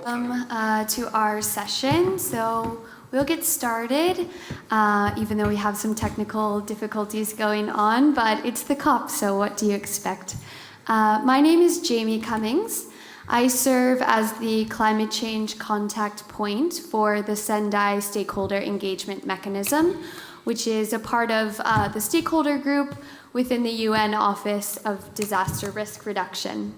To our session. So we'll get started, even though we have some technical difficulties going on, but it's the COP, so what do you expect? My name is Jamie Cummings. I serve as the climate change contact point for the Sendai Stakeholder Engagement Mechanism, which is a part of the stakeholder group within the UN Office of Disaster Risk Reduction.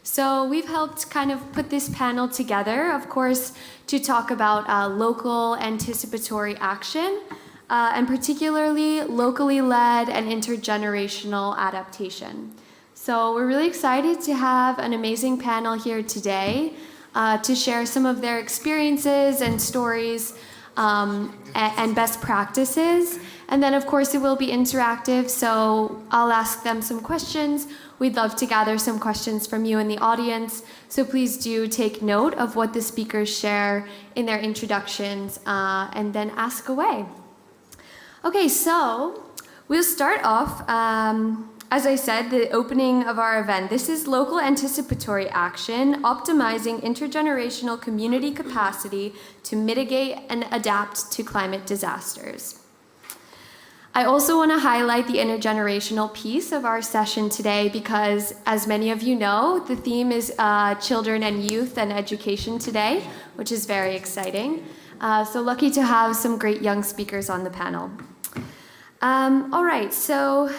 So we've helped kind of put this panel together, of course, to talk about local anticipatory action, and particularly locally led and intergenerational adaptation. So we're really excited to have an amazing panel here today to share some of their experiences and stories and best practices. And then, of course, it will be interactive, so I'll ask them some questions. We'd love to gather some questions from you in the audience, so please do take note of what the speakers share in their introductions and then ask away. Okay, so we'll start off, as I said, the opening of our event. This is Local Anticipatory Action, Optimizing Intergenerational Community Capacity to Mitigate and Adapt to Climate Disasters. I also want to highlight the intergenerational piece of our session today because, as many of you know, the theme is children and youth and education today, which is very exciting. So lucky to have some great young speakers on the panel. All right, so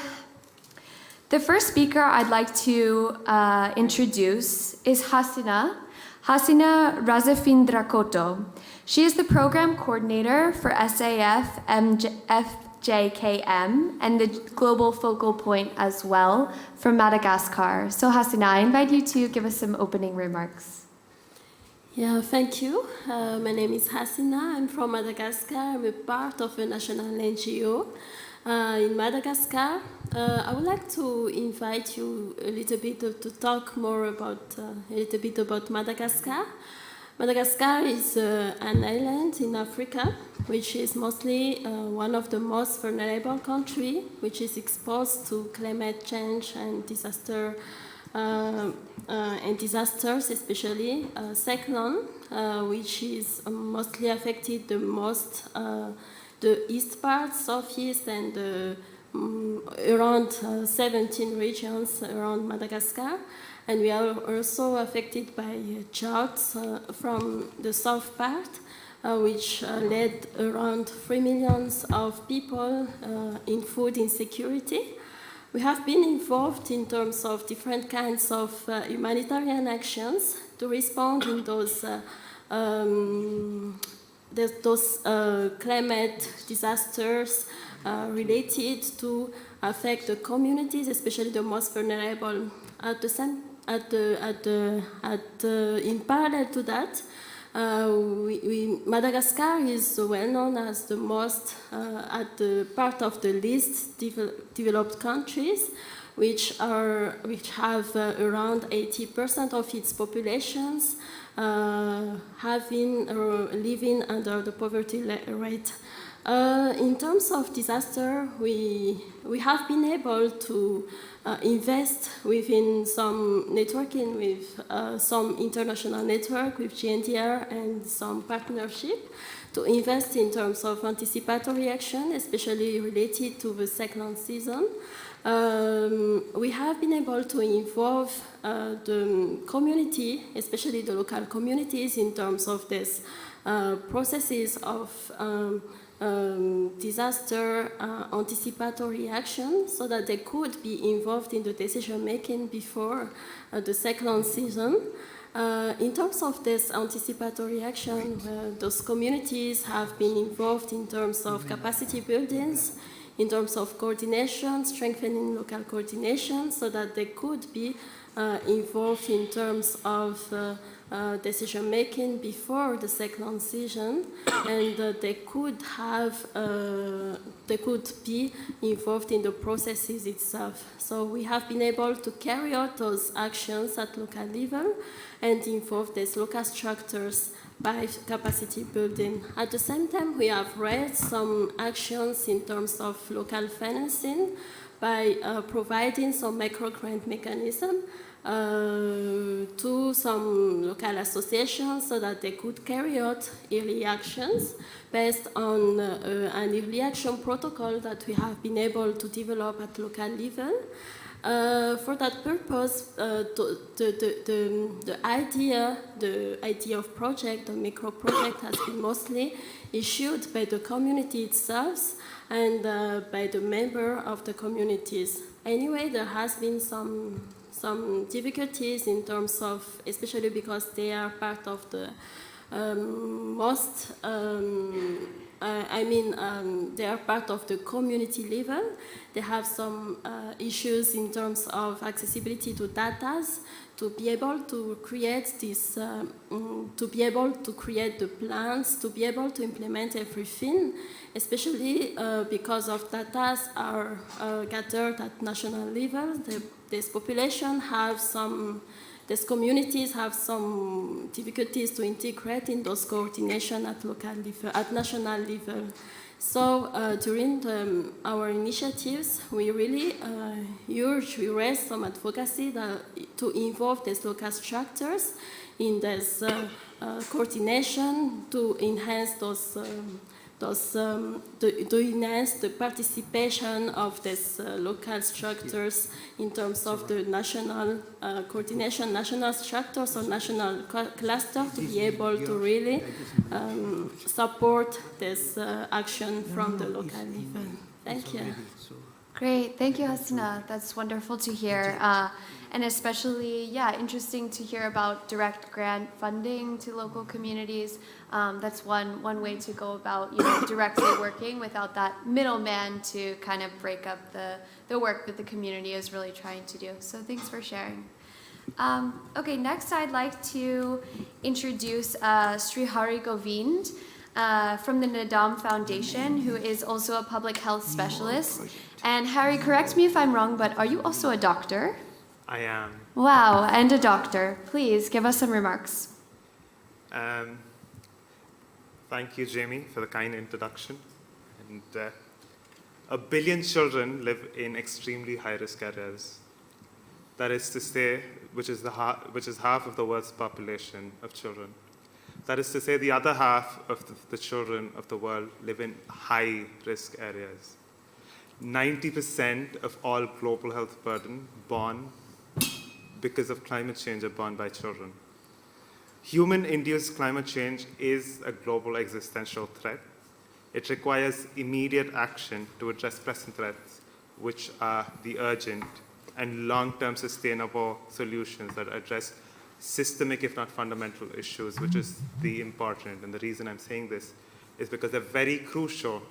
the first speaker I'd like to introduce is Hassina Razafindrakoto. She is the program coordinator for SAF FJKM and the global focal point as well from Madagascar. So Hassina, I invite you to give us some opening remarks. Yeah, thank you. My name is Hassina. I'm from Madagascar. I'm a part of a national NGO in Madagascar. I would like to invite you a little bit to talk more about Madagascar. Madagascar is an island in Africa, which is mostly one of the most vulnerable countries, which is exposed to climate change and disasters, especially cyclone, which is mostly affected the most the east part, southeast, and around 17 regions around Madagascar. And we are also affected by droughts from the south part, which led around 3 million of people in food insecurity. We have been involved in terms of different kinds of humanitarian actions to respond in those climate disasters related to affect the communities, especially the most vulnerable. In parallel to that, Madagascar is well known as the most at the part of the least developed countries, which have around 80% of its populations living under the poverty rate. In terms of disaster, we have been able to invest within some networking with some international network with GNDR and some partnership to invest in terms of anticipatory action, especially related to the cyclone season. We have been able to involve the community, especially the local communities, in terms of these processes of disaster anticipatory action so that they could be involved in the decision making before the cyclone season. In terms of this anticipatory action, those communities have been involved in terms of capacity buildings, in terms of coordination, strengthening local coordination so that they could be involved in terms of decision making before the cyclone season, and they could be involved in the processes itself. So we have been able to carry out those actions at local level and involve these local structures by capacity building. At the same time, we have raised some actions in terms of local financing by providing some microgrant mechanism to some local associations so that they could carry out early actions based on an early action protocol that we have been able to develop at local level. For that purpose, the idea of project, the micro project, has been mostly issued by the community itself and by the member of the communities. Anyway, there has been some difficulties in terms of, especially because they are part of the they are part of the community level. They have some issues in terms of accessibility to data, to be able to create this, to be able to create the plans, to be able to implement everything, especially because of data are gathered at national level. This population have some. These communities have some difficulties to integrate in those coordination at local level, at national level. So during our initiatives, we really we raised some advocacy to involve these local structures in this coordination to enhance to enhance the participation of these local structures in terms of the national coordination, national structures or national cluster to be able to really support this action from the local level. Thank you. Great, thank you, Hassina. That's wonderful to hear. And especially, interesting to hear about direct grant funding to local communities. That's one way to go about, directly working without that middleman to kind of break up the work that the community is really trying to do. So thanks for sharing. Okay, next I'd like to introduce Srihari Govind from the Nadam Foundation, who is also a public health specialist. And Harry, correct me if I'm wrong, but are you also a doctor? I am. Wow, and a doctor. Please give us some remarks. Thank you, Jamie, for the kind introduction. And 1 billion children live in extremely high-risk areas. That is to say, which is half of the world's population of children. That is to say, the other half of the children of the world live in high-risk areas. 90% of all global health burden born because of climate change are borne by children. Human-induced climate change is a global existential threat. It requires immediate action to address present threats, which are the urgent and long-term sustainable solutions that address systemic, if not fundamental, issues, which is the important. And the reason I'm saying this is because they're very crucial.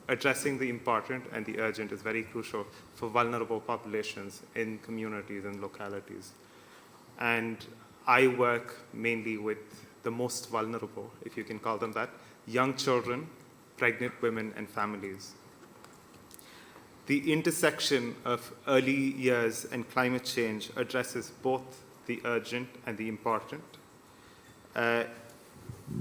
Addressing the important and the urgent is very crucial for vulnerable populations in communities and localities. And I work mainly with the most vulnerable, if you can call them that, young children, pregnant women, and families. The intersection of early years and climate change addresses both the urgent and the important.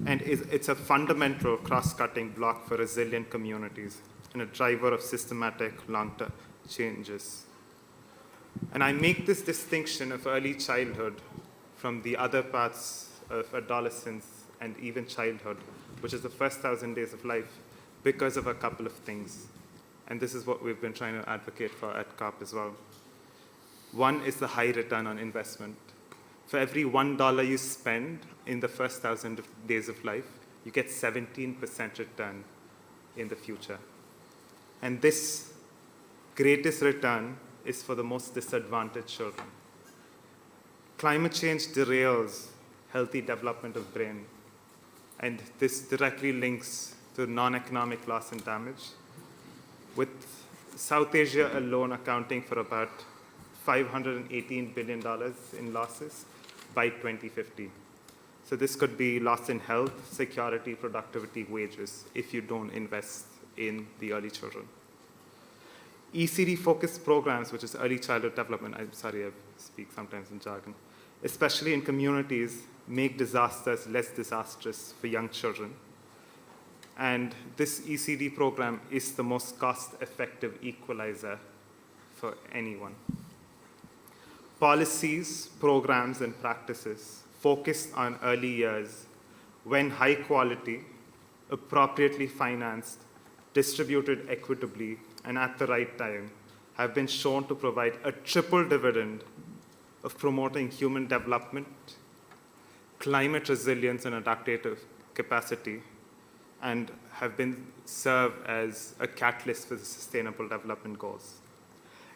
And it's a fundamental cross-cutting block for resilient communities and a driver of systematic long-term changes. And I make this distinction of early childhood from the other parts of adolescence and even childhood, which is the first 1,000 days of life, because of a couple of things. And this is what we've been trying to advocate for at COP as well. One is the high return on investment. For every $1 you spend in the first 1,000 days of life, you get 17% return in the future. And this greatest return is for the most disadvantaged children. Climate change derails healthy development of brain, and this directly links to non-economic loss and damage, with South Asia alone accounting for about $518 billion in losses by 2050. So this could be loss in health, security, productivity, wages, if you don't invest in the early children. ECD-focused programs, which is early childhood development, I'm sorry, I speak sometimes in jargon, especially in communities, make disasters less disastrous for young children. And this ECD program is the most cost-effective equalizer for anyone. policies, programs, and practices focused on early years when high quality, appropriately financed, distributed equitably, and at the right time have been shown to provide a triple dividend of promoting human development, climate resilience and adaptive capacity, and have been served as a catalyst for the Sustainable Development Goals.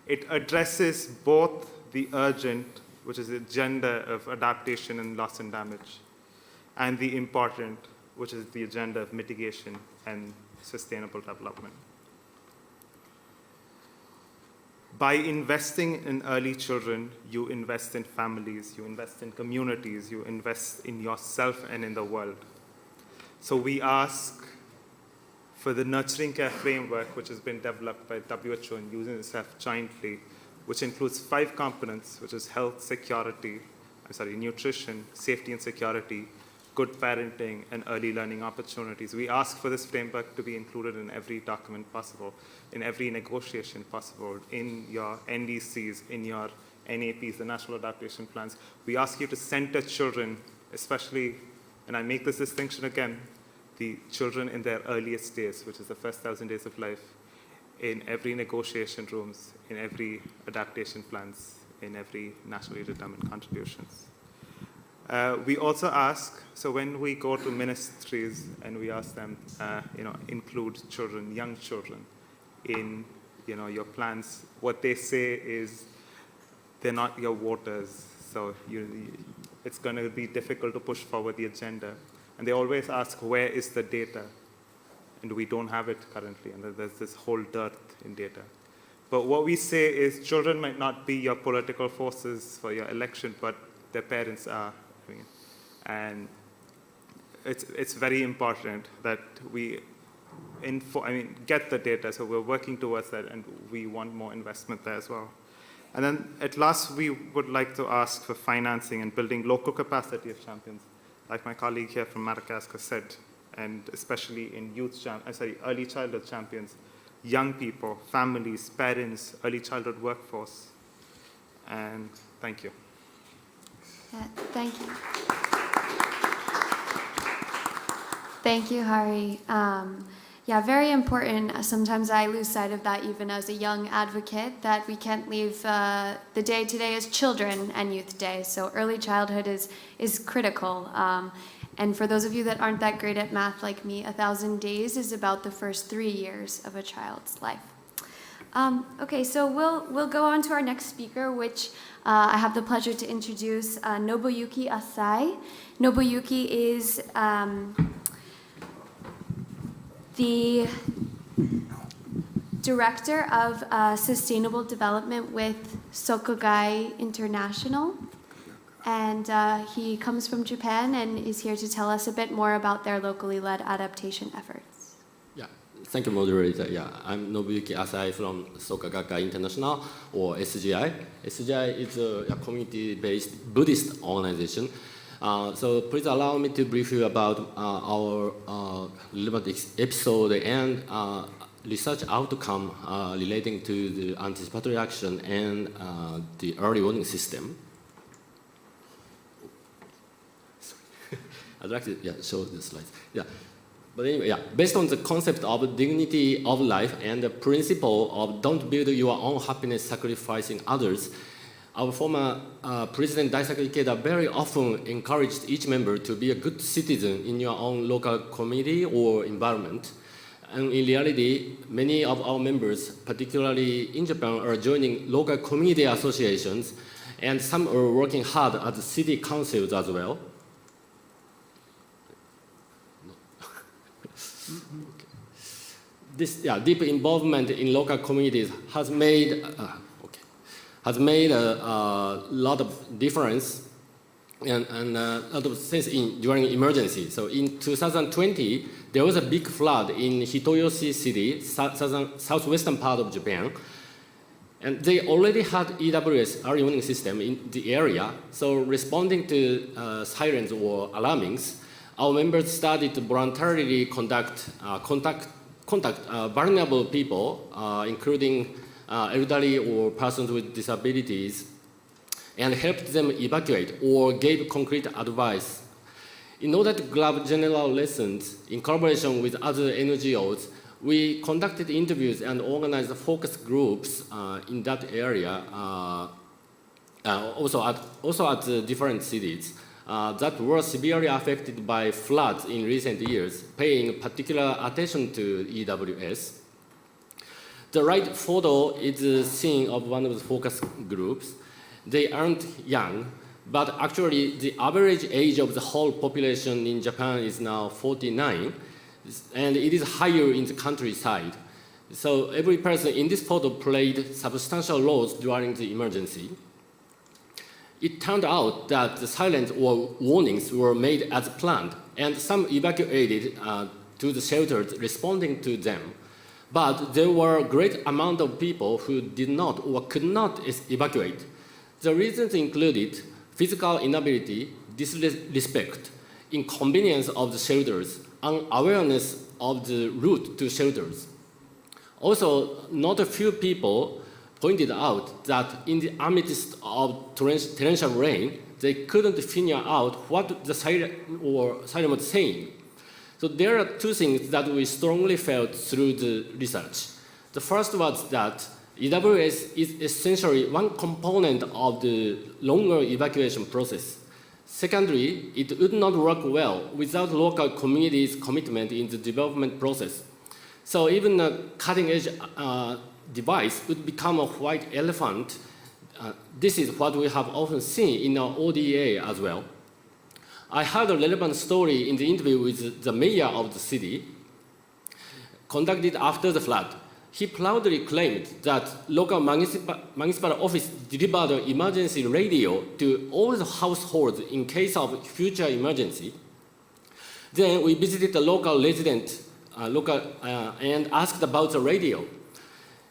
It addresses both the urgent, which is the agenda of adaptation and loss and damage, and the important, which is the agenda of mitigation and sustainable development. By investing in early children, you invest in families, you invest in communities, you invest in yourself and in the world. So we ask for the nurturing care framework, which has been developed by WHO and UNICEF jointly, which includes 5 components, which is health, nutrition, safety and security, good parenting, and early learning opportunities. We ask for this framework to be included in every document possible, in every negotiation possible, in your NDCs, in your NAPs, the National Adaptation Plans. We ask you to center children, especially, and I make this distinction again, the children in their earliest days, which is the first 1,000 days of life, in every negotiation rooms, in every adaptation plans, in every nationally determined contributions. We also ask, so when we go to ministries and we ask them, include children, young children, in your plans, what they say is they're not your voters, so it's going to be difficult to push forward the agenda. And they always ask, where is the data? And we don't have it currently, and there's this whole dearth in data. But what we say is children might not be your political forces for your election, but their parents are. And it's very important that we get the data, so we're working towards that, and we want more investment there as well. And then at last, we would like to ask for financing and building local capacity of champions, like my colleague here from Madagascar said, and especially in early childhood champions, young people, families, parents, early childhood workforce. And thank you. Thank you. Thank you, Hari. Very important. Sometimes I lose sight of that even as a young advocate, that we can't leave the day today as Children and Youth Day. So early childhood is critical. And for those of you that aren't that great at math like me, 1,000 days is about the first 3 years of a child's life. Okay, so we'll go on to our next speaker, which I have the pleasure to introduce Nobuyuki Asai. Nobuyuki is the Director of Sustainable Development with Sokogai International. And he comes from Japan and is here to tell us a bit more about their locally led adaptation efforts. Yeah, thank you, moderator. Yeah, I'm Nobuyuki Asai from Sokogai International, or SGI. SGI is a community-based Buddhist organization. So please allow me to brief you about our relevant episode and research outcome relating to the anticipatory action and the early warning system. I'd like to show the slides. But anyway, based on the concept of dignity of life and the principle of don't build your own happiness sacrificing others, our former President Daisaku Ikeda very often encouraged each member to be a good citizen in your own local community or environment. And in reality, many of our members, particularly in Japan, are joining local community associations, and some are working hard at the city councils as well. This deep involvement in local communities has made a lot of difference and a lot of sense during emergency. So in 2020, there was a big flood in Hitoyoshi City, southwestern part of Japan. And they already had EWS, early warning system, in the area. So responding to sirens or alarmings, our members started to voluntarily contact vulnerable people, including elderly or persons with disabilities. and helped them evacuate or gave concrete advice. In order to grab general lessons in collaboration with other NGOs, we conducted interviews and organized focus groups in that area, also at different cities that were severely affected by floods in recent years, paying particular attention to EWS. The right photo is a scene of one of the focus groups. They aren't young, but actually the average age of the whole population in Japan is now 49, and it is higher in the countryside. So every person in this photo played substantial roles during the emergency. It turned out that the sirens or warnings were made as planned, and some evacuated to the shelters responding to them. But there were a great amount of people who did not or could not evacuate. The reasons included physical inability, disrespect, inconvenience of the shelters, unawareness of the route to shelters. Also, not a few people pointed out that in the midst of torrential rain, they couldn't figure out what the siren was saying. So there are two things that we strongly felt through the research. The first was that EWS is essentially one component of the longer evacuation process. Secondly, it would not work well without local communities' commitment in the development process. So even a cutting-edge device would become a white elephant. This is what we have often seen in our ODA as well. I heard a relevant story in the interview with the mayor of the city, conducted after the flood. He proudly claimed that local municipal office delivered an emergency radio to all the households in case of future emergency. Then we visited the local resident and asked about the radio.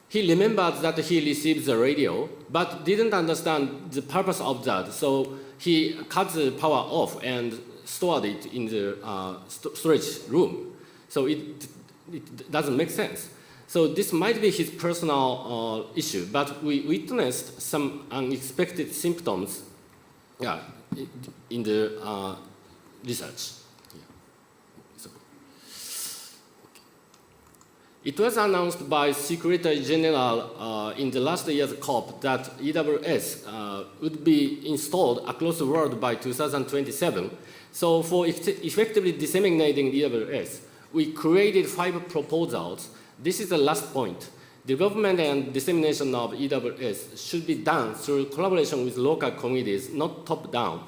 He remembered that he received the radio, but didn't understand the purpose of that, so he cut the power off and stored it in the storage room. So it doesn't make sense. So this might be his personal issue, but we witnessed some unexpected symptoms in the research. It was announced by Secretary General in the last year's COP that EWS would be installed across the world by 2027. So for effectively disseminating EWS, we created 5 proposals. This is the last point. Development and dissemination of EWS should be done through collaboration with local communities, not top-down.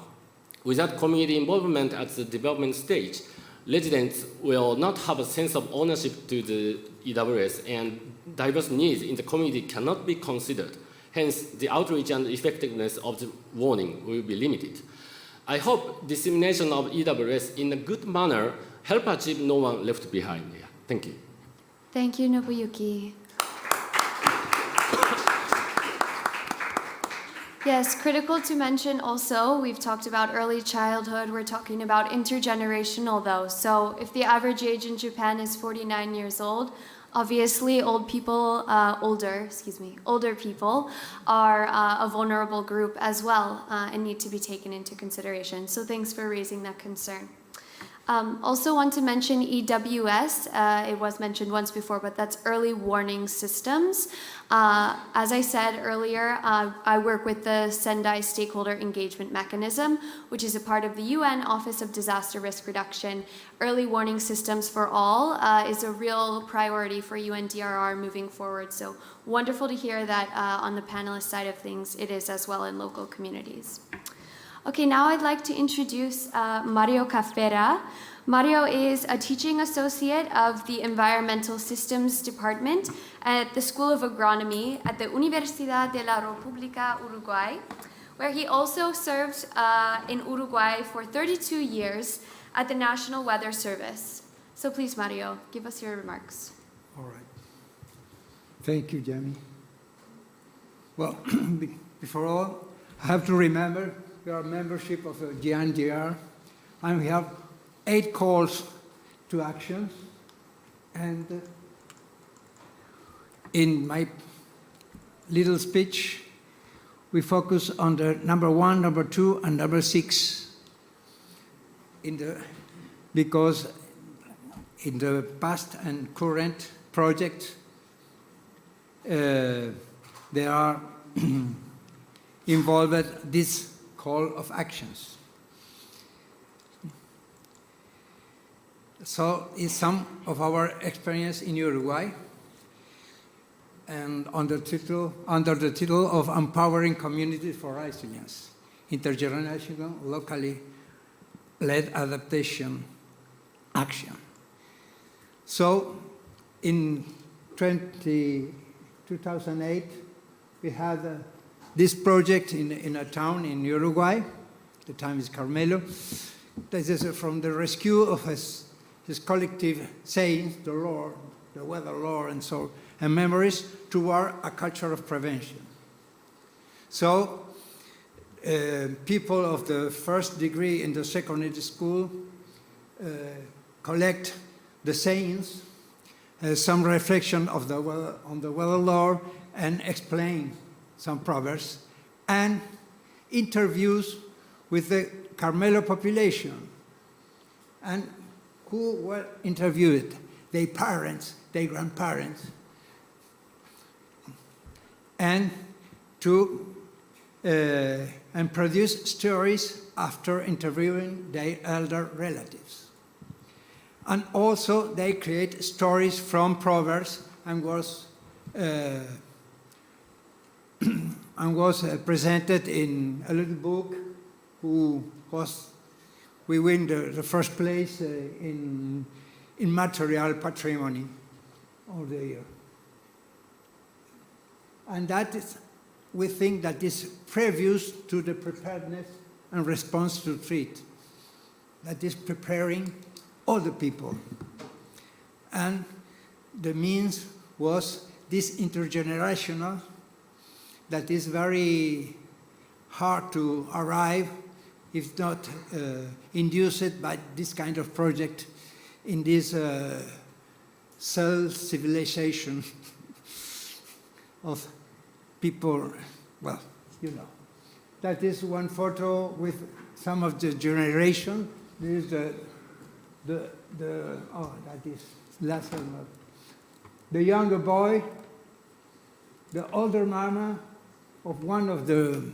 Without community involvement at the development stage, residents will not have a sense of ownership to the EWS, and diverse needs in the community cannot be considered. Hence, the outreach and effectiveness of the warning will be limited. I hope dissemination of EWS in a good manner help achieve no one left behind. Yeah. Thank you. Thank you, Nobuyuki. Yes, critical to mention also, we've talked about early childhood, we're talking about intergenerational though. So if the average age in Japan is 49 years old, obviously older people are a vulnerable group as well and need to be taken into consideration. So thanks for raising that concern. Also want to mention EWS. It was mentioned once before, but that's early warning systems. As I said earlier, I work with the Sendai Stakeholder Engagement Mechanism, which is a part of the UN Office of Disaster Risk Reduction. Early warning systems for all is a real priority for UNDRR moving forward. So wonderful to hear that on the panelist side of things, it is as well in local communities. Okay, now I'd like to introduce Mario Caffera. Mario is a teaching associate of the Environmental Systems Department at the School of Agronomy at the Universidad de la República Uruguay, where he also served in Uruguay for 32 years at the National Weather Service. So please, Mario, give us your remarks. All right. Thank you, Jamie. Well, before all, I have to remember we are a membership of the GNDR, and we have 8 calls to action. And in my little speech, we focus on the number 1, number 2, and number 6 because in the past and current project, there are involved this call of actions. So is some of our experience in Uruguay, and under the title of Empowering Communities for Resilience, Intergenerational, Locally Led Adaptation Action. So in 2008, we had this project in a town in Uruguay. The town is Carmelo. This is from the rescue of his collective sayings, the lore, the weather lore, and so, and memories toward a culture of prevention. So, people of the first degree in the secondary school collect the sayings, some reflection of on the weather lore, and explain some proverbs, and interviews with the Carmelo population. And who were interviewed? Their parents, their grandparents. And and produce stories after interviewing their elder relatives. And also they create stories from proverbs and was presented in a little book we win the first place in material patrimony of the year. And that is, we think that is previous to the preparedness and response to threat. That is preparing all the people. And the means was this intergenerational that is very hard to arrive if not induced by this kind of project in this self-civilization of people, well, you know. That is one photo with some of the generation. This is that is last one. The younger boy, the older mama of one of the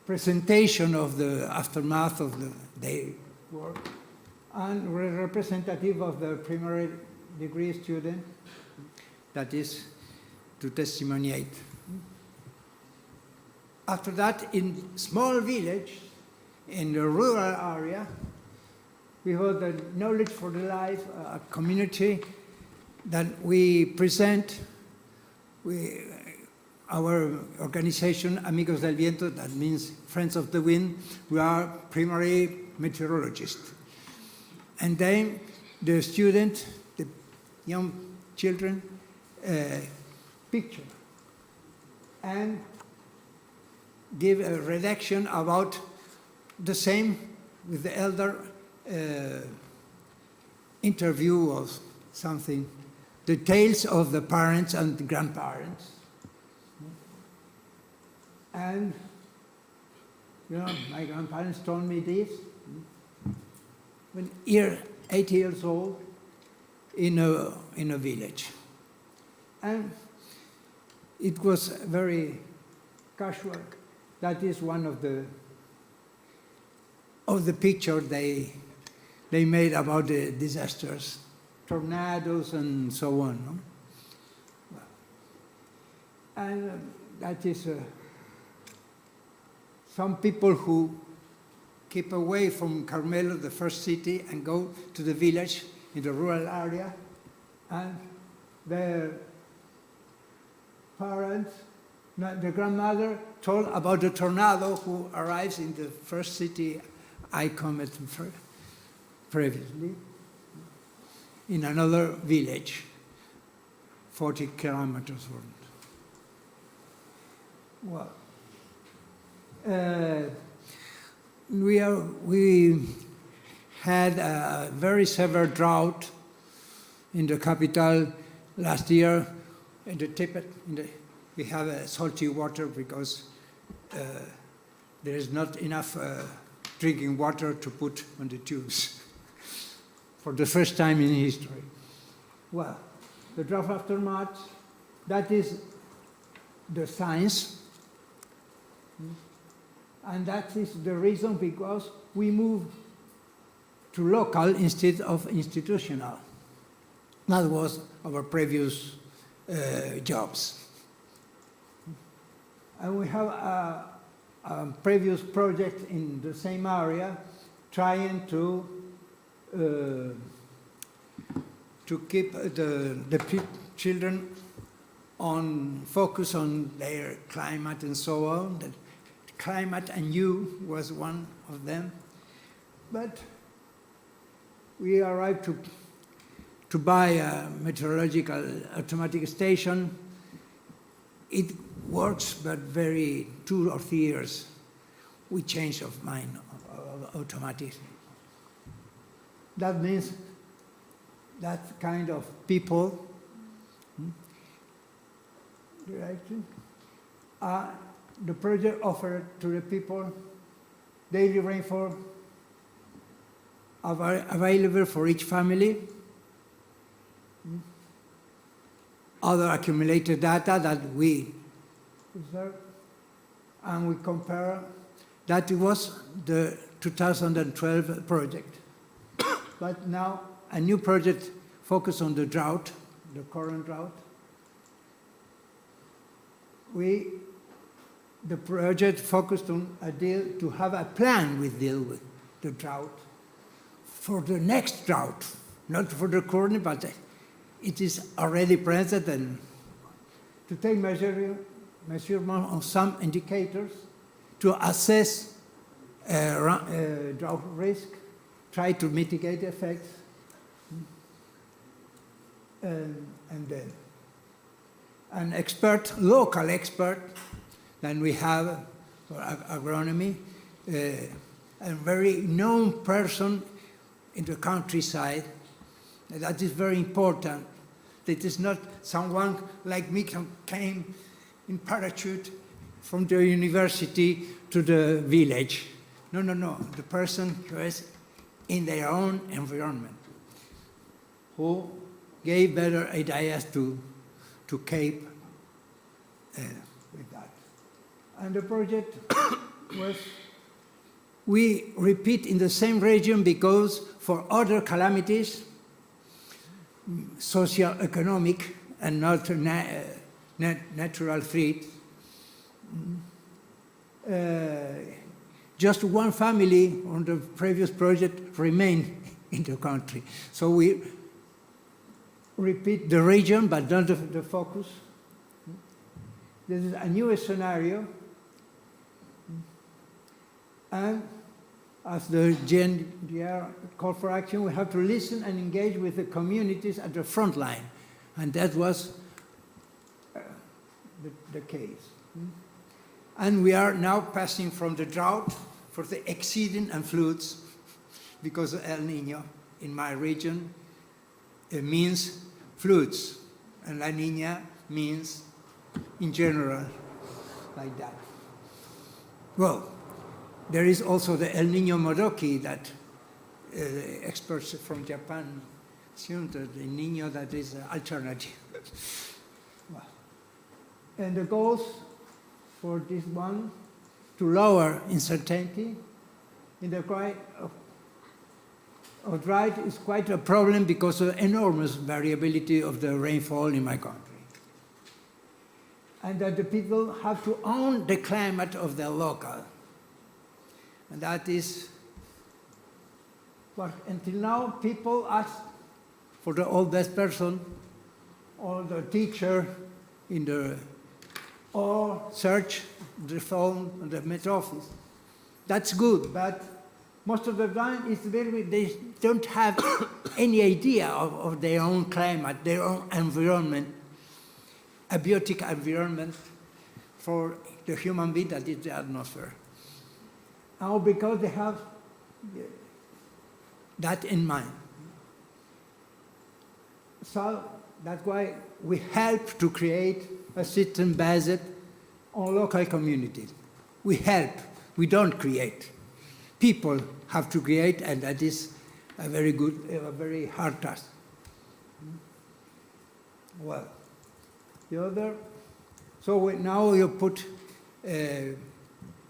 presentation of the aftermath of the day work, and representative of the primary degree student, that is to testimoniate. After that, in small village, in the rural area, we have the Knowledge for the Life, a community that we present. Our organization, Amigos del Viento, that means Friends of the Wind, we are primary meteorologists. And then the student, the young children, picture and give a redaction about the same with the elder interview of something, the tales of the parents and the grandparents. And, you know, my grandparents told me this when 8 years old in a village. And it was very casual. That is one of the pictures they made about the disasters, tornadoes and so on. No? And that is some people who keep away from Carmelo, the first city, and go to the village in the rural area, and their parents, the grandmother, told about the tornado who arrives in the first city I commented previously, in another village, 40 kilometers from. Well, we had a very severe drought in the capital last year. In the Tibet, we have salty water because there is not enough drinking water to put on the tubes for the first time in history. Well, the drought aftermath, that is the science. And that is the reason because we move to local instead of institutional. That was our previous jobs. And we have a previous project in the same area trying to keep the children on focus on their climate and so on. The climate and you was one of them. But we arrived to buy a meteorological automatic station. It works, but very 2 or 3 years. We changed of mind automatic. That means that kind of people, the project offered to the people daily rainfall available for each family, other accumulated data that we reserve, and we compare. That was the 2012 project. But now a new project focused on the drought, the current drought. The project focused on a deal to have a plan with deal with the drought for the next drought, not for the current, but it is already present, and to take measurement on some indicators to assess drought risk, try to mitigate effects, and then an expert, local expert, then we have for agronomy, a very known person in the countryside. That is very important. It is not someone like me who came in parachute from the university to the village. No. The person who is in their own environment, who gave better ideas to Cape with that. And the project was, we repeat in the same region because for other calamities, socio-economic and not natural threat, just one family on the previous project remained in the country. So we repeat the region, but not the focus. This is a new scenario. And as the GNDR call for action, we have to listen and engage with the communities at the front line. And that was the case. And we are now passing from the drought for the exceeding and floods, because El Niño in my region, it means floods, and La Niña means in general, like that. Well, there is also the El Niño Modoki that experts from Japan assume that the Niño that is an alternative. Well, and the goals for this one, to lower uncertainty in the cry of drought is quite a problem because of the enormous variability of the rainfall in my country. And that the people have to own the climate of their local. And that is what until now people ask for the oldest person or the teacher in the, or search the phone and the Met Office. That's good, but most of the time it's they don't have any idea of their own climate, their own environment, a biotic environment for the human being that is the atmosphere. Now, because they have that in mind. So that's why we help to create a system based on local communities. We help, we don't create. People have to create, and that is a very hard task. Well, the other, so now you put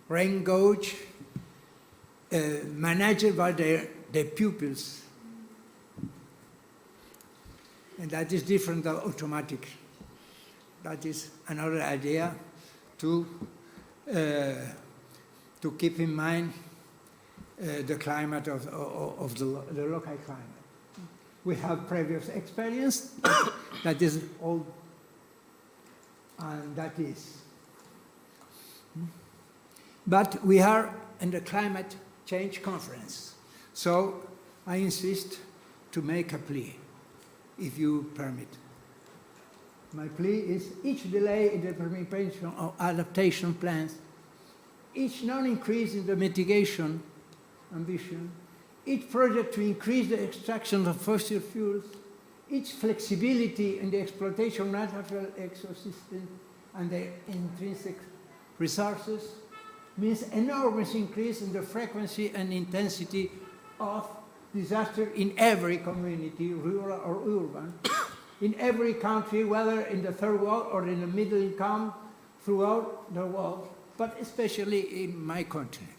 rain gauge managed by their pupils. And that is different than automatic. That is another idea to keep in mind the climate of the local climate. We have previous experience, that is all, and that is. But we are in the climate change conference. So I insist to make a plea, if you permit. My plea is each delay in the implementation of adaptation plans, each non-increase in the mitigation ambition, each project to increase the extraction of fossil fuels, each flexibility in the exploitation of natural ecosystems and their intrinsic resources means enormous increase in the frequency and intensity of disaster in every community, rural or urban, in every country, whether in the third world or in the middle income, throughout the world, but especially in my continent.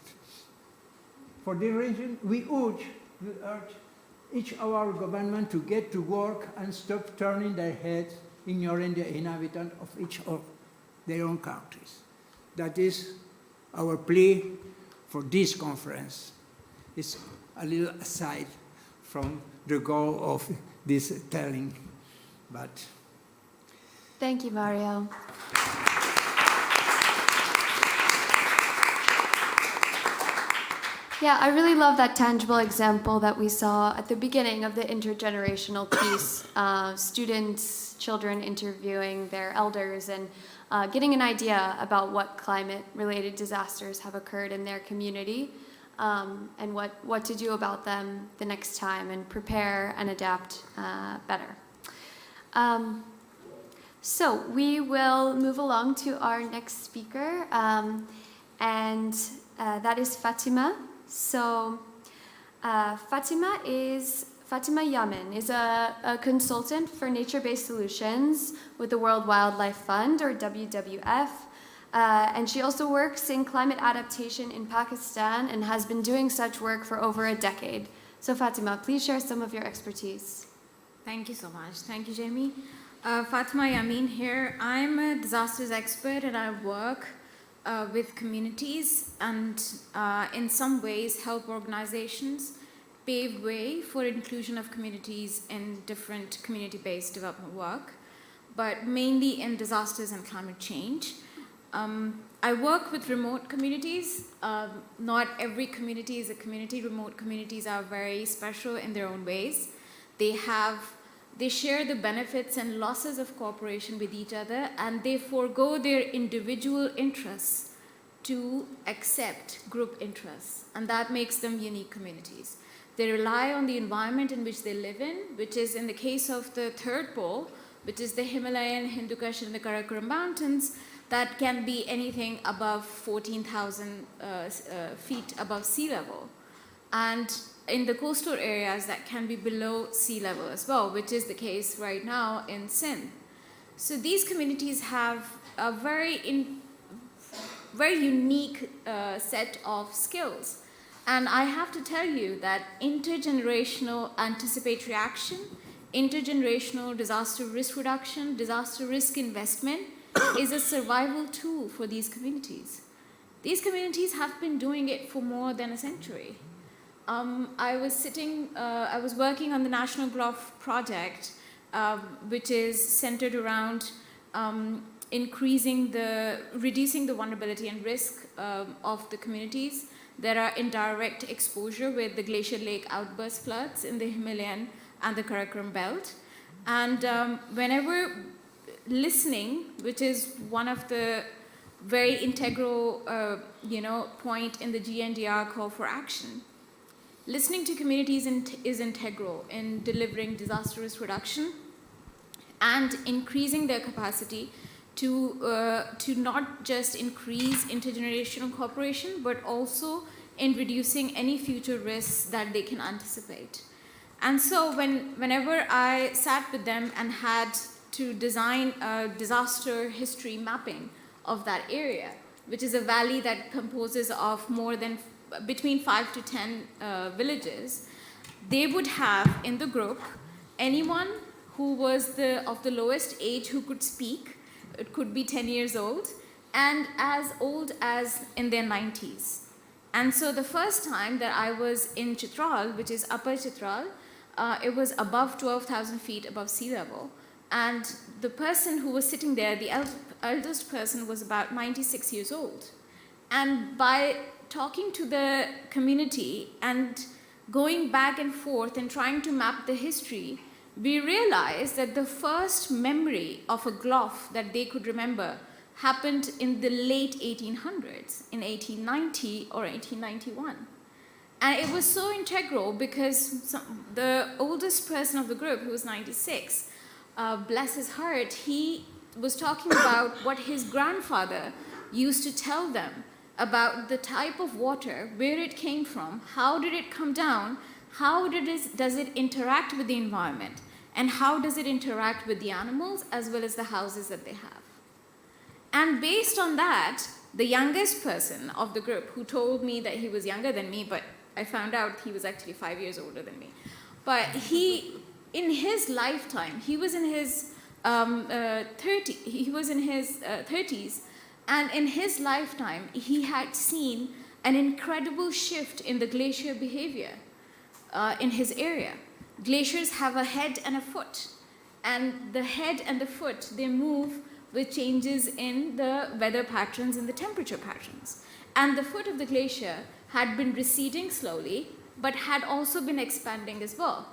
For this reason, we urge each of our government to get to work and stop turning their heads, ignoring the inhabitants of each of their own countries. That is our plea for this conference. It's a little aside from the goal of this telling, but. Thank you, Mario. Yeah, I really love that tangible example that we saw at the beginning of the intergenerational piece. Students, children interviewing their elders and getting an idea about what climate-related disasters have occurred in their community and what to do about them the next time and prepare and adapt better. So we will move along to our next speaker, and that is Fatima. So Fatima Yamin is a consultant for nature-based solutions with the World Wildlife Fund, or WWF, and she also works in climate adaptation in Pakistan and has been doing such work for over a decade. So Fatima, please share some of your expertise. Thank you so much. Thank you, Jamie. Fatima Yamin here. I'm a disasters expert and I work with communities and in some ways help organizations pave way for inclusion of communities in different community-based development work, but mainly in disasters and climate change. I work with remote communities. Not every community is a community. Remote communities are very special in their own ways. They share the benefits and losses of cooperation with each other, and they forego their individual interests to accept group interests, and that makes them unique communities. They rely on the environment in which they live in, which is in the case of the third pole, which is the Himalayan, Hindu Kush, and the Karakoram Mountains, that can be anything above 14,000 feet above sea level. And in the coastal areas, that can be below sea level as well, which is the case right now in Sindh. So these communities have a very unique set of skills. And I have to tell you that intergenerational anticipatory action, intergenerational disaster risk reduction, disaster risk investment is a survival tool for these communities. These communities have been doing it for more than a century. I was working on the National Growth Project, which is centered around reducing the vulnerability and risk of the communities that are in direct exposure with the glacial lake outburst floods in the Himalayan and the Karakoram belt. And whenever listening, which is one of the very integral point in the GNDR call for action, listening to communities is integral in delivering disaster risk reduction and increasing their capacity to not just increase intergenerational cooperation, but also in reducing any future risks that they can anticipate. And so whenever I sat with them and had to design a disaster history mapping of that area, which is a valley that composes of more than between 5 to 10 villages, they would have in the group anyone who was of the lowest age who could speak. It could be 10 years old, and as old as in their 90s. And so the first time that I was in Chitral, which is Upper Chitral, it was above 12,000 feet above sea level. And the person who was sitting there, the eldest person, was about 96 years old. And by talking to the community and going back and forth and trying to map the history, we realized that the first memory of a glof that they could remember happened in the late 1800s, in 1890 or 1891. And it was so integral because the oldest person of the group, who was 96, bless his heart, he was talking about what his grandfather used to tell them about the type of water, where it came from, how did it come down, how does it interact with the environment, and how does it interact with the animals as well as the houses that they have. And based on that, the youngest person of the group, who told me that he was younger than me, but I found out he was actually 5 years older than me, but in his lifetime, he was in his 30s, and in his lifetime, he had seen an incredible shift in the glacier behavior in his area. Glaciers have a head and a foot, and the head and the foot, they move with changes in the weather patterns and the temperature patterns. And the foot of the glacier had been receding slowly, but had also been expanding as well.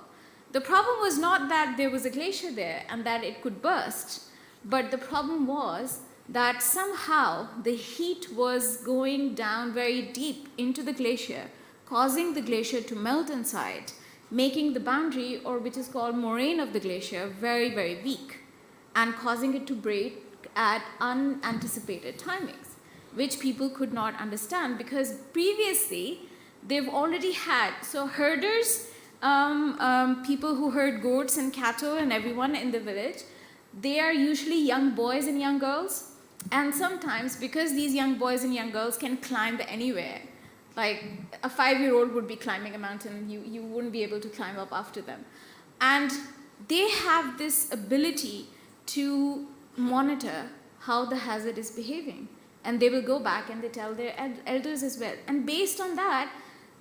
The problem was not that there was a glacier there and that it could burst, but the problem was that somehow the heat was going down very deep into the glacier, causing the glacier to melt inside, making the boundary, or which is called moraine of the glacier, very, very weak, and causing it to break at unanticipated timings, which people could not understand because previously they've already had, so herders, people who herd goats and cattle and everyone in the village, they are usually young boys and young girls. And sometimes, because these young boys and young girls can climb anywhere, like a 5-year-old would be climbing a mountain, you wouldn't be able to climb up after them. And they have this ability to monitor how the hazard is behaving. And they will go back and they tell their elders as well. And based on that,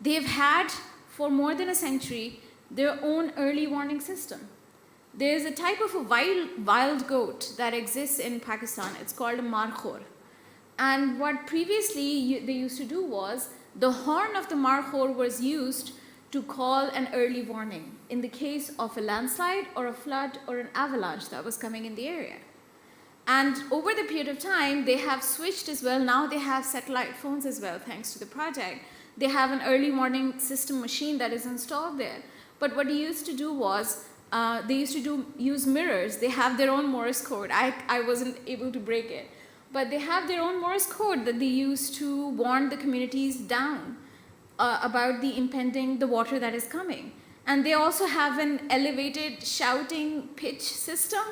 they've had, for more than a century, their own early warning system. There's a type of a wild goat that exists in Pakistan. It's called a markhor. And what previously they used to do was, the horn of the markhor was used to call an early warning in the case of a landslide or a flood or an avalanche that was coming in the area. And over the period of time, they have switched as well. Now they have satellite phones as well, thanks to the project. They have an early warning system machine that is installed there. But what they used to do was, they used to use mirrors. They have their own Morse code. I wasn't able to break it. But they have their own Morse code that they use to warn the communities down about the water that is coming. And they also have an elevated shouting pitch system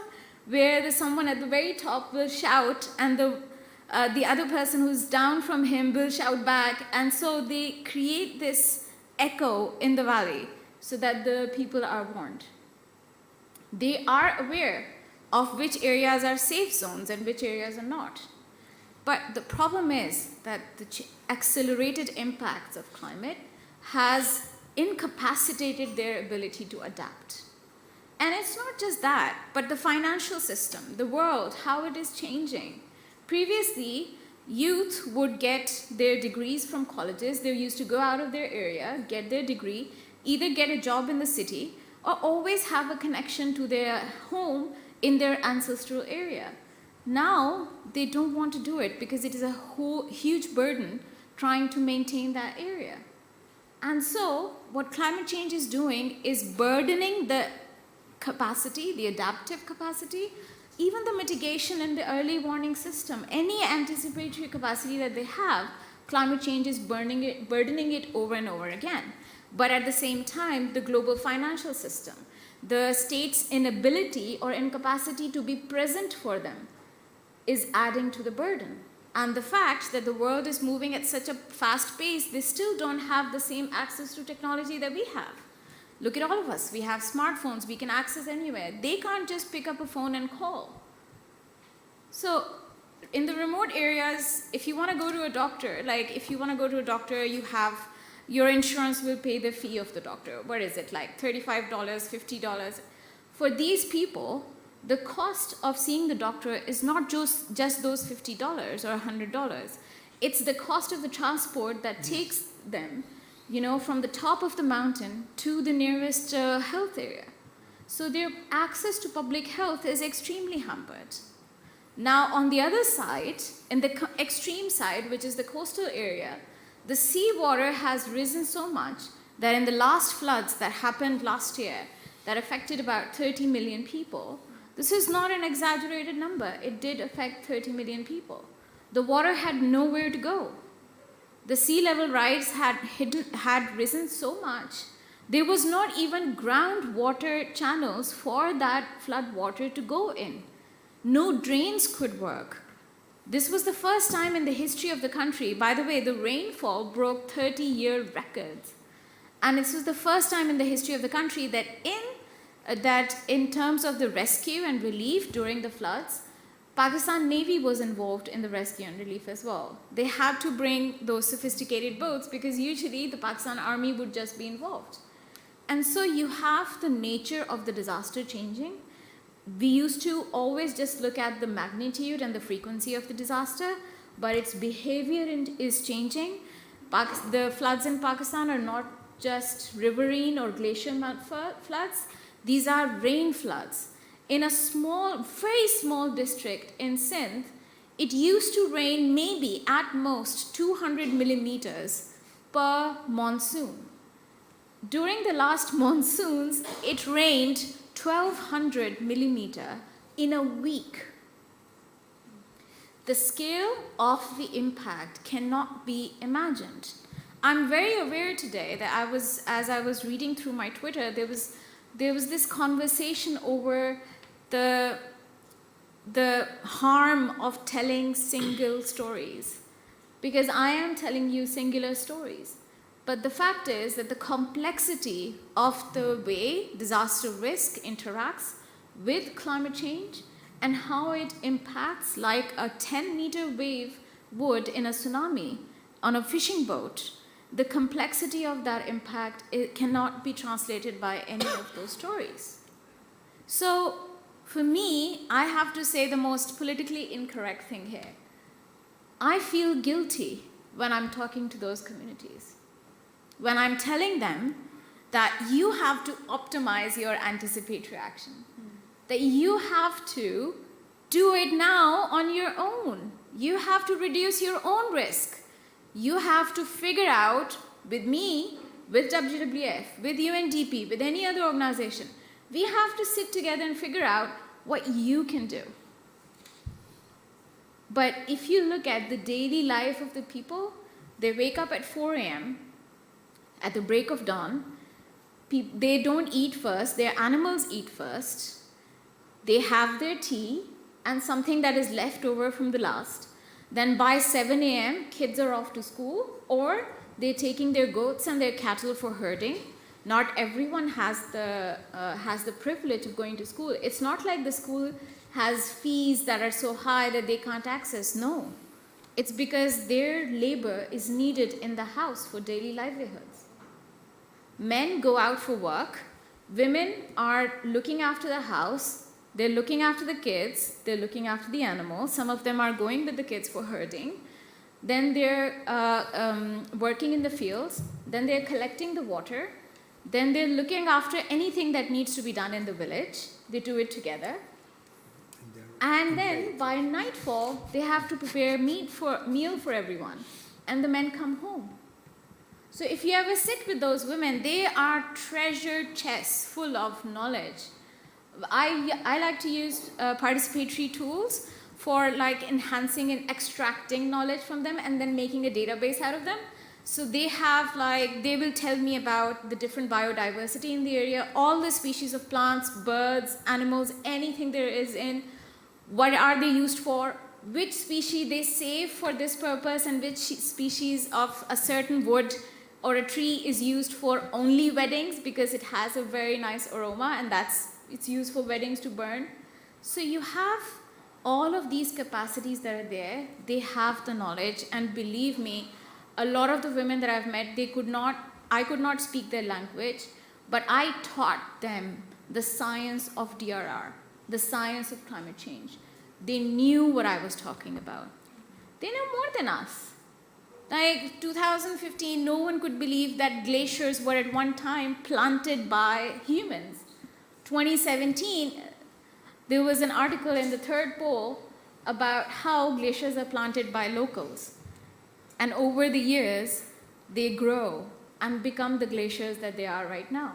where someone at the very top will shout and the other person who's down from him will shout back. And so they create this echo in the valley so that the people are warned. They are aware of which areas are safe zones and which areas are not. But the problem is that the accelerated impacts of climate has incapacitated their ability to adapt. And it's not just that, but the financial system, the world, how it is changing. Previously, youth would get their degrees from colleges. They used to go out of their area, get their degree, either get a job in the city, or always have a connection to their home in their ancestral area. Now, they don't want to do it because it is a huge burden trying to maintain that area. And so, what climate change is doing is burdening the capacity, the adaptive capacity, even the mitigation and the early warning system, any anticipatory capacity that they have, climate change is burdening it over and over again. But at the same time, the global financial system, the state's inability or incapacity to be present for them is adding to the burden. And the fact that the world is moving at such a fast pace, they still don't have the same access to technology that we have. Look at all of us. We have smartphones we can access anywhere. They can't just pick up a phone and call. So in the remote areas, if you want to go to a doctor, you have, your insurance will pay the fee of the doctor. What is it, like $35, $50? For these people, the cost of seeing the doctor is not just those $50 or $100. It's the cost of the transport that takes them, from the top of the mountain to the nearest health area. So their access to public health is extremely hampered. Now, on the other side, in the extreme side, which is the coastal area, the seawater has risen so much that in the last floods that happened last year, that affected about 30 million people, this is not an exaggerated number. It did affect 30 million people. The water had nowhere to go. The sea level rise had risen so much, there was not even groundwater channels for that flood water to go in. No drains could work. This was the first time in the history of the country. By the way, the rainfall broke 30-year records. And this was the first time in the history of the country that in terms of the rescue and relief during the floods, Pakistan Navy was involved in the rescue and relief as well. They had to bring those sophisticated boats because usually the Pakistan Army would just be involved. And so you have the nature of the disaster changing. We used to always just look at the magnitude and the frequency of the disaster, but its behavior is changing. The floods in Pakistan are not just riverine or glacial floods. These are rain floods. In a very small district in Sindh, it used to rain maybe at most 200 millimeters per monsoon. During the last monsoons, it rained 1,200 millimeters in a week. The scale of the impact cannot be imagined. I'm very aware today that as I was reading through my Twitter, there was this conversation over the harm of telling single stories. Because I am telling you singular stories. But the fact is that the complexity of the way disaster risk interacts with climate change and how it impacts like a 10-meter wave would in a tsunami on a fishing boat, the complexity of that impact cannot be translated by any of those stories. So for me, I have to say the most politically incorrect thing here. I feel guilty when I'm talking to those communities. When I'm telling them that you have to optimize your anticipatory action, that you have to do it now on your own. You have to reduce your own risk. You have to figure out with me, with WWF, with UNDP, with any other organization, we have to sit together and figure out what you can do. But if you look at the daily life of the people, they wake up at 4 a.m., at the break of dawn, they don't eat first, their animals eat first, they have their tea and something that is left over from the last. Then by 7 a.m., kids are off to school or they're taking their goats and their cattle for herding. Not everyone has the privilege of going to school. It's not like the school has fees that are so high that they can't access. No, it's because their labor is needed in the house for daily livelihoods. Men go out for work. Women are looking after the house. They're looking after the kids. They're looking after the animals. Some of them are going with the kids for herding. Then they're working in the fields. Then they're collecting the water. Then they're looking after anything that needs to be done in the village. They do it together. And then by nightfall, they have to prepare meal for everyone. And the men come home. So if you ever sit with those women, they are treasure chests full of knowledge. I like to use participatory tools for like enhancing and extracting knowledge from them and then making a database out of them. So they have like, they will tell me about the different biodiversity in the area, all the species of plants, birds, animals, anything there is in, what are they used for, which species they save for this purpose, and which species of a certain wood or a tree is used for only weddings because it has a very nice aroma and it's used for weddings to burn. So you have all of these capacities that are there, they have the knowledge, and believe me, a lot of the women that I've met, I could not speak their language, but I taught them the science of DRR, the science of climate change. They knew what I was talking about. They know more than us. Like 2015, no one could believe that glaciers were at one time planted by humans. 2017, there was an article in the third poll about how glaciers are planted by locals. And over the years, they grow and become the glaciers that they are right now.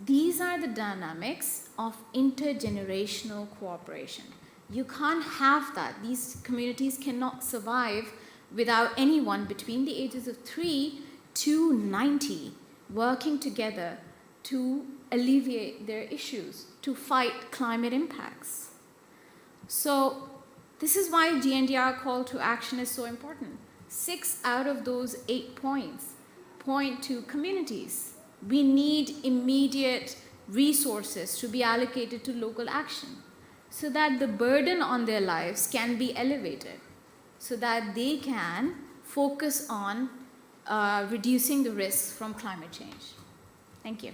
These are the dynamics of intergenerational cooperation. You can't have that. These communities cannot survive without anyone between the ages of 3 to 90 working together to alleviate their issues, to fight climate impacts. So this is why GNDR call to action is so important. 6 out of those 8 points point to communities. We need immediate resources to be allocated to local action so that the burden on their lives can be elevated, so that they can focus on reducing the risks from climate change. Thank you.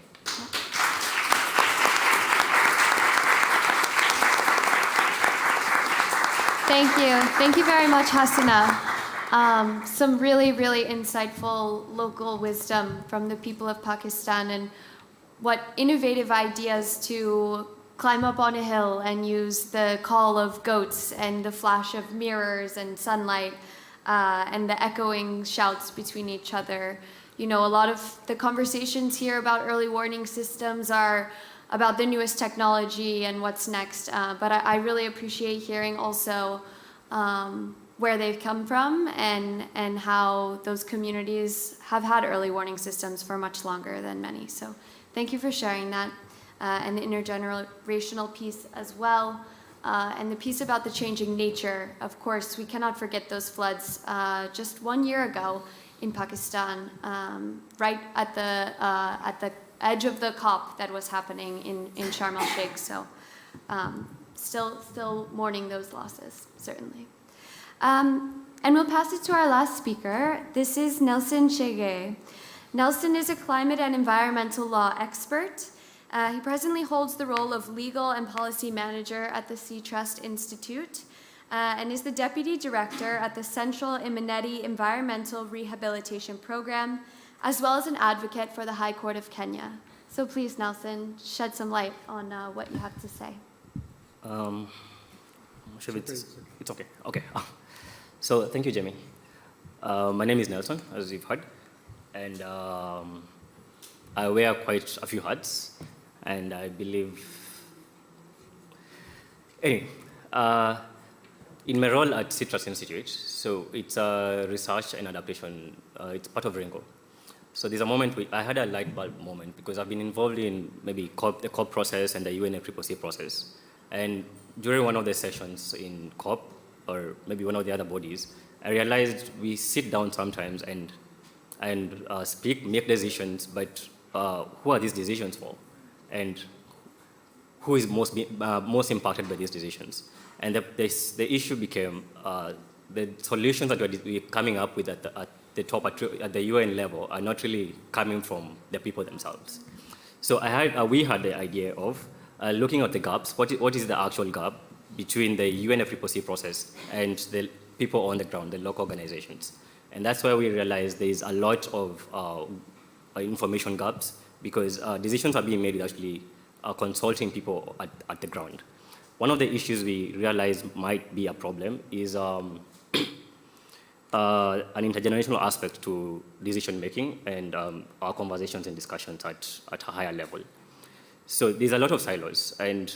Thank you. Thank you very much, Hassina. Some really, really insightful local wisdom from the people of Pakistan, and what innovative ideas to climb up on a hill and use the call of goats and the flash of mirrors and sunlight and the echoing shouts between each other. You know, a lot of the conversations here about early warning systems are about the newest technology and what's next, but I really appreciate hearing also where they've come from and how those communities have had early warning systems for much longer than many. So thank you for sharing that, and the intergenerational piece as well, and the piece about the changing nature. Of course, we cannot forget those floods just 1 year ago in Pakistan, right at the edge of the COP that was happening in Sharm el-Sheikh. So still mourning those losses, certainly. And we'll pass it to our last speaker. This is Nelson Chege. Nelson is a climate and environmental law expert. He presently holds the role of legal and policy manager at the Sea Trust Institute, and is the deputy director at the Central Imineti Environmental Rehabilitation Program, as well as an advocate for the High Court of Kenya. So please, Nelson, shed some light on what you have to say. It's okay. Okay. So thank you, Jamie. My name is Nelson, as you've heard, and I wear quite a few hats, and I believe. Anyway, in my role at Sea Trust Institute, so it's a research and adaptation. It's part of REENGO. So there's a moment I had a light bulb moment because I've been involved in maybe the COP process and the UNFCCC process, and during one of the sessions in COP, or maybe one of the other bodies, I realized we sit down sometimes and speak, make decisions, but who are these decisions for? And who is most impacted by these decisions? And the issue became the solutions that we're coming up with at the top, at the UN level, are not really coming from the people themselves. So we had the idea of looking at the gaps. What is the actual gap between the UNFCCC process and the people on the ground, the local organizations? And that's why we realized there is a lot of information gaps, because decisions are being made with actually consulting people at the ground. One of the issues we realized might be a problem is an intergenerational aspect to decision making and our conversations and discussions at a higher level. So there's a lot of silos, and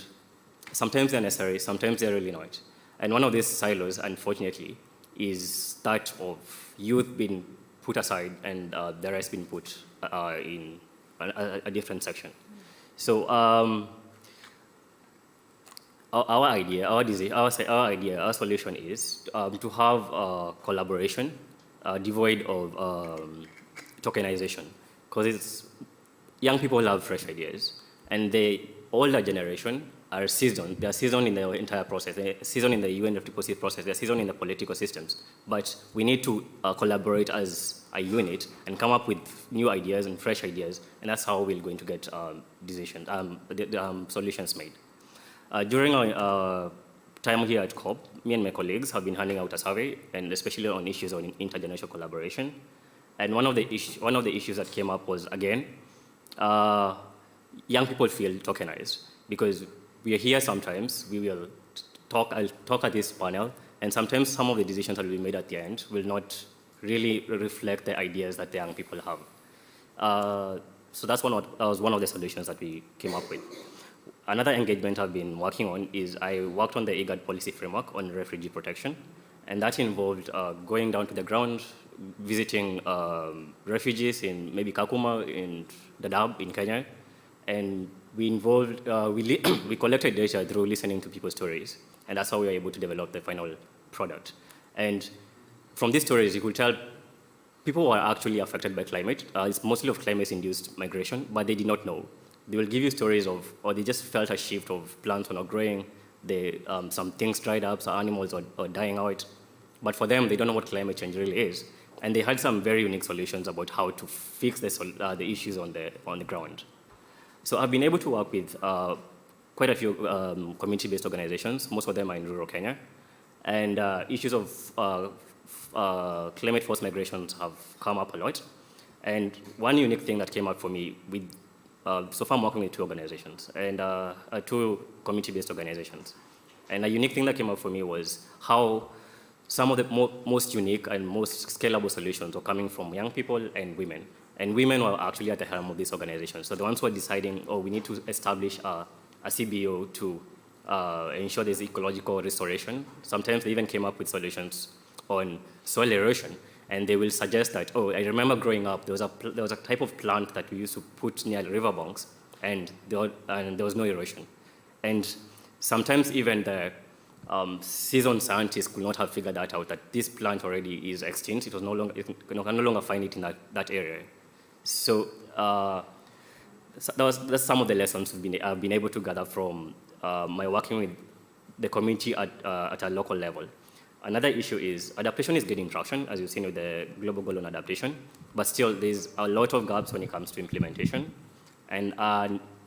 sometimes they're necessary, sometimes they're really not. And one of these silos, unfortunately, is that of youth being put aside and the rest being put in a different section. So our solution is to have collaboration devoid of tokenization, because young people have fresh ideas, and the older generation are seasoned. They are seasoned in the entire process. They are seasoned in the UNDRR process. They are seasoned in the political systems. But we need to collaborate as a unit and come up with new ideas and fresh ideas, and that's how we're going to get solutions made. During our time here at COP, me and my colleagues have been handing out a survey, and especially on issues on intergenerational collaboration. And one of the issues that came up was, again, young people feel tokenized, because we are here sometimes, I'll talk at this panel, and sometimes some of the decisions that will be made at the end will not really reflect the ideas that the young people have. So that was one of the solutions that we came up with. Another engagement I've been working on is I worked on the IGAD policy framework on refugee protection, and that involved going down to the ground, visiting refugees in maybe Kakuma, in Nadam, in Kenya, and we collected data through listening to people's stories, and that's how we were able to develop the final product. And from these stories, you could tell people were actually affected by climate. It's mostly of climate-induced migration, but they did not know. They will give you stories of, or they just felt a shift of plants were not growing, some things dried up, some animals are dying out. But for them, they don't know what climate change really is. And they had some very unique solutions about how to fix the issues on the ground. So I've been able to work with quite a few community-based organizations. Most of them are in rural Kenya. And issues of climate-forced migrations have come up a lot. And one unique thing that came up for me, so far I'm working with two organizations, and two community-based organizations. And a unique thing that came up for me was how some of the most unique and most scalable solutions were coming from young people and women. And women were actually at the helm of these organizations. So the ones who were deciding, we need to establish a CBO to ensure there's ecological restoration. Sometimes they even came up with solutions on soil erosion. And they will suggest that, I remember growing up, there was a type of plant that we used to put near riverbanks, and there was no erosion. And sometimes even the seasoned scientists could not have figured that out, that this plant already is extinct. It can no longer find it in that area. So that's some of the lessons I've been able to gather from my working with the community at a local level. Another issue is adaptation is getting traction, as you've seen with the global goal on adaptation, but still there's a lot of gaps when it comes to implementation. And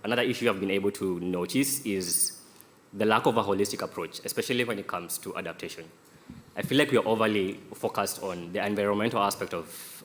another issue I've been able to notice is the lack of a holistic approach, especially when it comes to adaptation. I feel like we're overly focused on the environmental aspect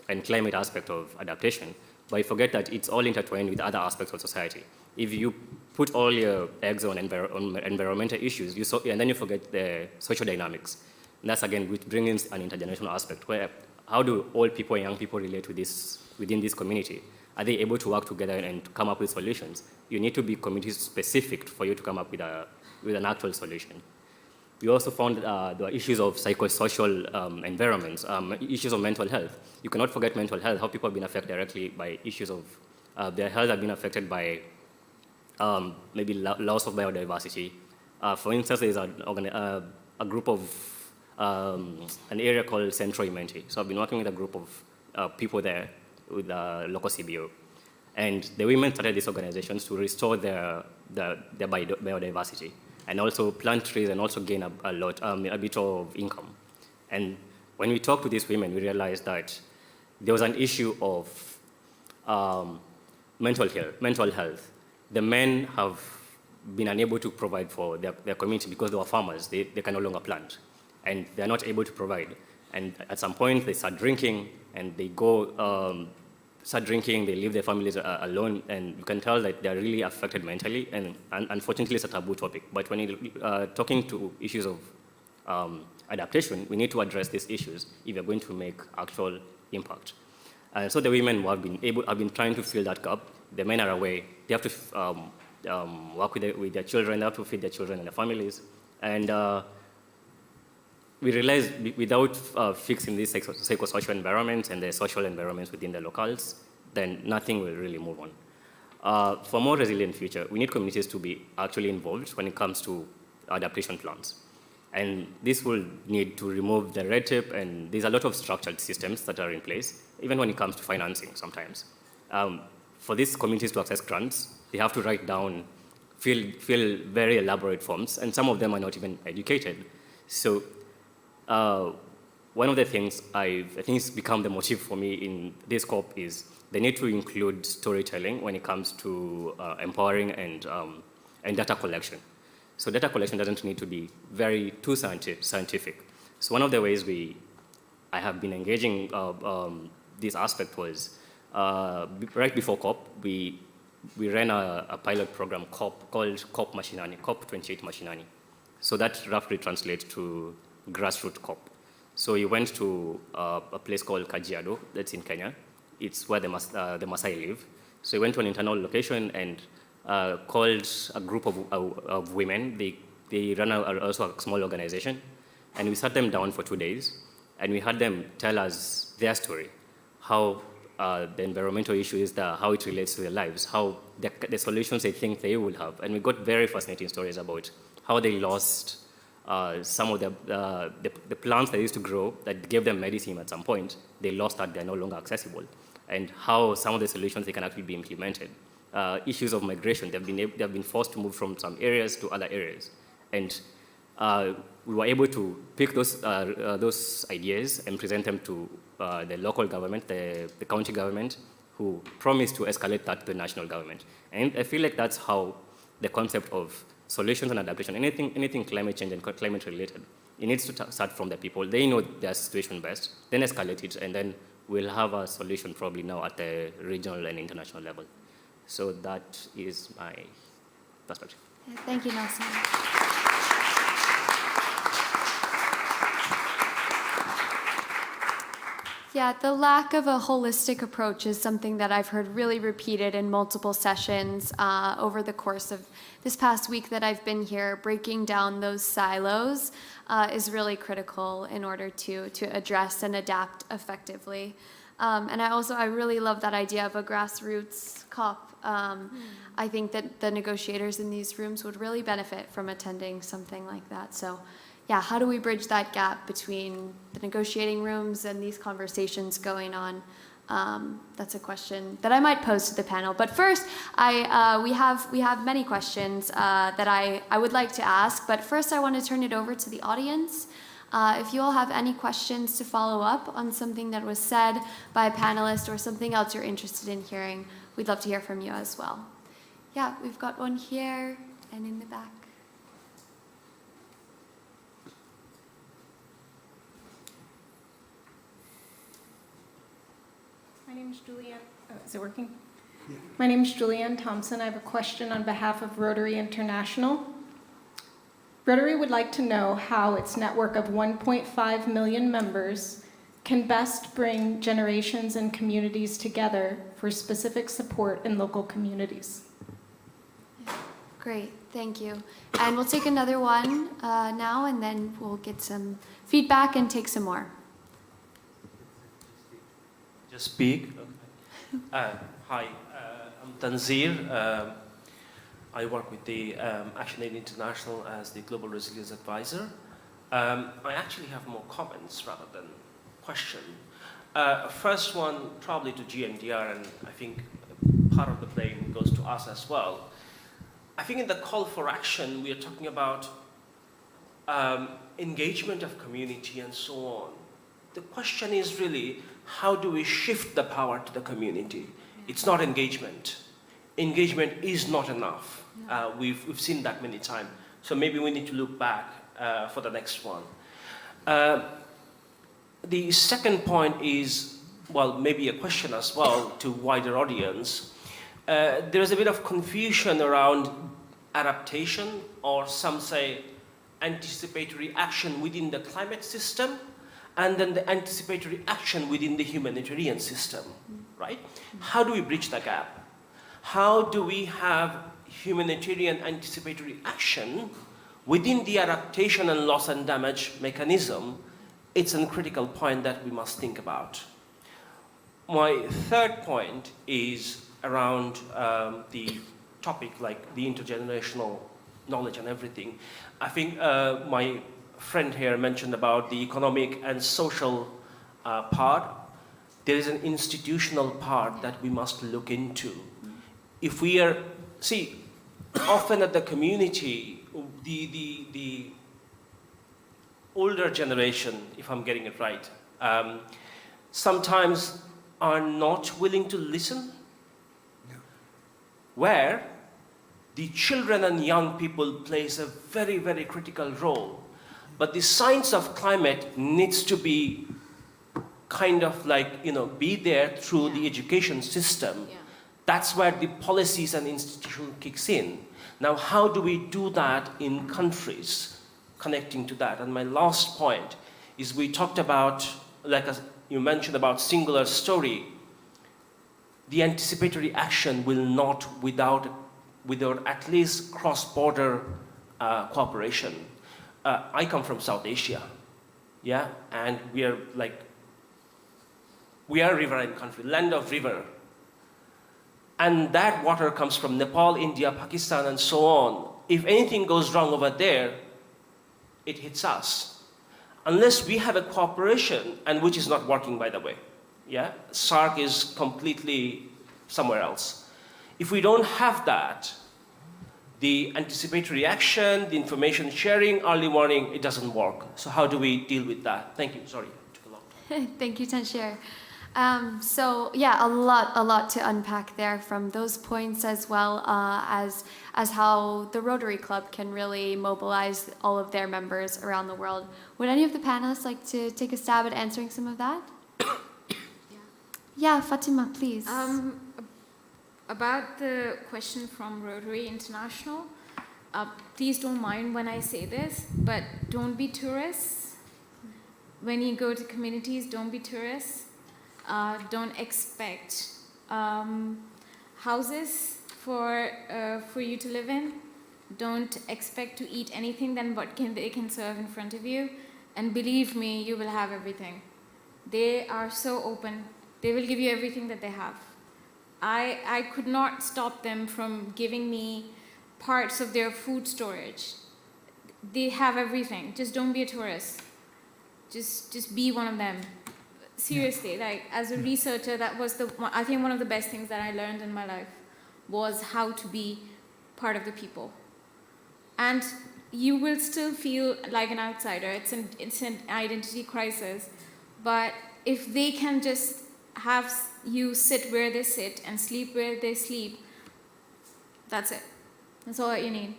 and climate aspect of adaptation, but you forget that it's all intertwined with other aspects of society. If you put all your eggs on environmental issues, and then you forget the social dynamics. And that's, again, which brings in an intergenerational aspect, where how do old people and young people relate to this within this community? Are they able to work together and to come up with solutions? You need to be community-specific for you to come up with an actual solution. We also found there are issues of psychosocial environments, issues of mental health. You cannot forget mental health, how people have been affected directly by issues of their health have been affected by maybe loss of biodiversity. For instance, there's a group of an area called Central Imenti. So I've been working with a group of people there with local CBO. And the women started these organizations to restore their biodiversity and also plant trees and also gain a bit of income. And when we talked to these women, we realized that there was an issue of mental health. The men have been unable to provide for their community because they were farmers. They can no longer plant. And they're not able to provide. And at some point, they start drinking, and they they leave their families alone, and you can tell that they're really affected mentally, and unfortunately, it's a taboo topic. But when you're talking to issues of adaptation, we need to address these issues if you're going to make actual impact. And so the women have been trying to fill that gap. The men are away. They have to work with their children, they have to feed their children and their families. And we realized without fixing these psychosocial environments and the social environments within the locales, then nothing will really move on. For a more resilient future, we need communities to be actually involved when it comes to adaptation plans. And this will need to remove the red tape, and there's a lot of structured systems that are in place, even when it comes to financing sometimes. For these communities to access grants, they have to write down, fill very elaborate forms, and some of them are not even educated. So one of the things I think has become the motive for me in this COP is the need to include storytelling when it comes to empowering and data collection. So data collection doesn't need to be too scientific. So one of the ways I have been engaging this aspect was right before COP, we ran a pilot program called COP Mashinani, COP 28 Mashinani. So that roughly translates to grassroots COP. So we went to a place called Kajiado, that's in Kenya. It's where the Maasai live. So we went to an internal location and called a group of women. They run also a small organization. And we sat them down for 2 days. And we had them tell us their story, how the environmental issue is there, how it relates to their lives, how the solutions they think they will have. And we got very fascinating stories about how they lost some of the plants that used to grow that gave them medicine at some point. They lost that, they're no longer accessible. And how some of the solutions they can actually be implemented. Issues of migration, they've been forced to move from some areas to other areas. And we were able to pick those ideas and present them to the local government, the county government, who promised to escalate that to the national government. And I feel like that's how the concept of solutions and adaptation, anything climate change and climate related, it needs to start from the people. They know their situation best, then escalate it, and then we'll have a solution probably now at the regional and international level. So that is my perspective. Thank you, Nelson. Yeah, the lack of a holistic approach is something that I've heard really repeated in multiple sessions over the course of this past week that I've been here. Breaking down those silos is really critical in order to address and adapt effectively. And I really love that idea of a grassroots COP. I think that the negotiators in these rooms would really benefit from attending something like that. So yeah, how do we bridge that gap between the negotiating rooms and these conversations going on? That's a question that I might pose to the panel. But first, we have many questions that I would like to ask. But first, I want to turn it over to the audience. If you all have any questions to follow up on something that was said by a panelist or something else you're interested in hearing, we'd love to hear from you as well. Yeah, we've got one here and in the back. My name is Julianne. Oh, is it working? Yeah. My name is Julianne Thompson. I have a question on behalf of Rotary International. Rotary would like to know how its network of 1.5 million members can best bring generations and communities together for specific support in local communities. Great, thank you. And we'll take another one now, and then we'll get some feedback and take some more. Just speak. Okay. Hi, I'm Tanzir. I work with the Action Aid International as the Global Resilience Advisor. I actually have more comments rather than question. First one probably to GNDR, and I think part of the blame goes to us as well. I think in the call for action, we are talking about engagement of community and so on. The question is really, how do we shift the power to the community? It's not engagement. Engagement is not enough. We've seen that many times. So maybe we need to look back for the next one. The second point is, well, maybe a question as well to wider audience. There is a bit of confusion around adaptation, or some say anticipatory action within the climate system, and then the anticipatory action within the humanitarian system, right? How do we bridge the gap? how do we have humanitarian anticipatory action within the adaptation and loss and damage mechanism? It's a critical point that we must think about. My third point is around the topic, like the intergenerational knowledge and everything. I think my friend here mentioned about the economic and social part. There is an institutional part that we must look into. If we are, see, often at the community, the older generation, if I'm getting it right, sometimes are not willing to listen, where the children and young people plays a very, very critical role. But the science of climate needs to be kind of like, be there through the education system. That's where the policies and institution kicks in. Now, how do we do that in countries connecting to that? And my last point is we talked about, like you mentioned about singular story, the anticipatory action will not without at least cross-border cooperation. I come from South Asia, and we are a riverine country, land of river. And that water comes from Nepal, India, Pakistan, and so on. If anything goes wrong over there, it hits us. Unless we have a cooperation, and which is not working, by the way. SARC is completely somewhere else. If we don't have that, the anticipatory action, the information sharing, early warning, it doesn't work. So how do we deal with that? Thank you. Sorry, it took a long time. Thank you, Tanshir. So yeah, a lot to unpack there from those points, as well as how the Rotary Club can really mobilize all of their members around the world. Would any of the panelists like to take a stab at answering some of that? Yeah, Fatima, please. About the question from Rotary International, please don't mind when I say this, but don't be tourists. When you go to communities, don't be tourists. Don't expect houses for you to live in. Don't expect to eat anything than what they can serve in front of you. And believe me, you will have everything. They are so open. They will give you everything that they have. I could not stop them from giving me parts of their food storage. They have everything. Just don't be a tourist. Just be one of them. Seriously, like as a researcher, that was I think one of the best things that I learned in my life was how to be part of the people. And you will still feel like an outsider. It's an identity crisis. But if they can just have you sit where they sit and sleep where they sleep, that's it. That's all you need.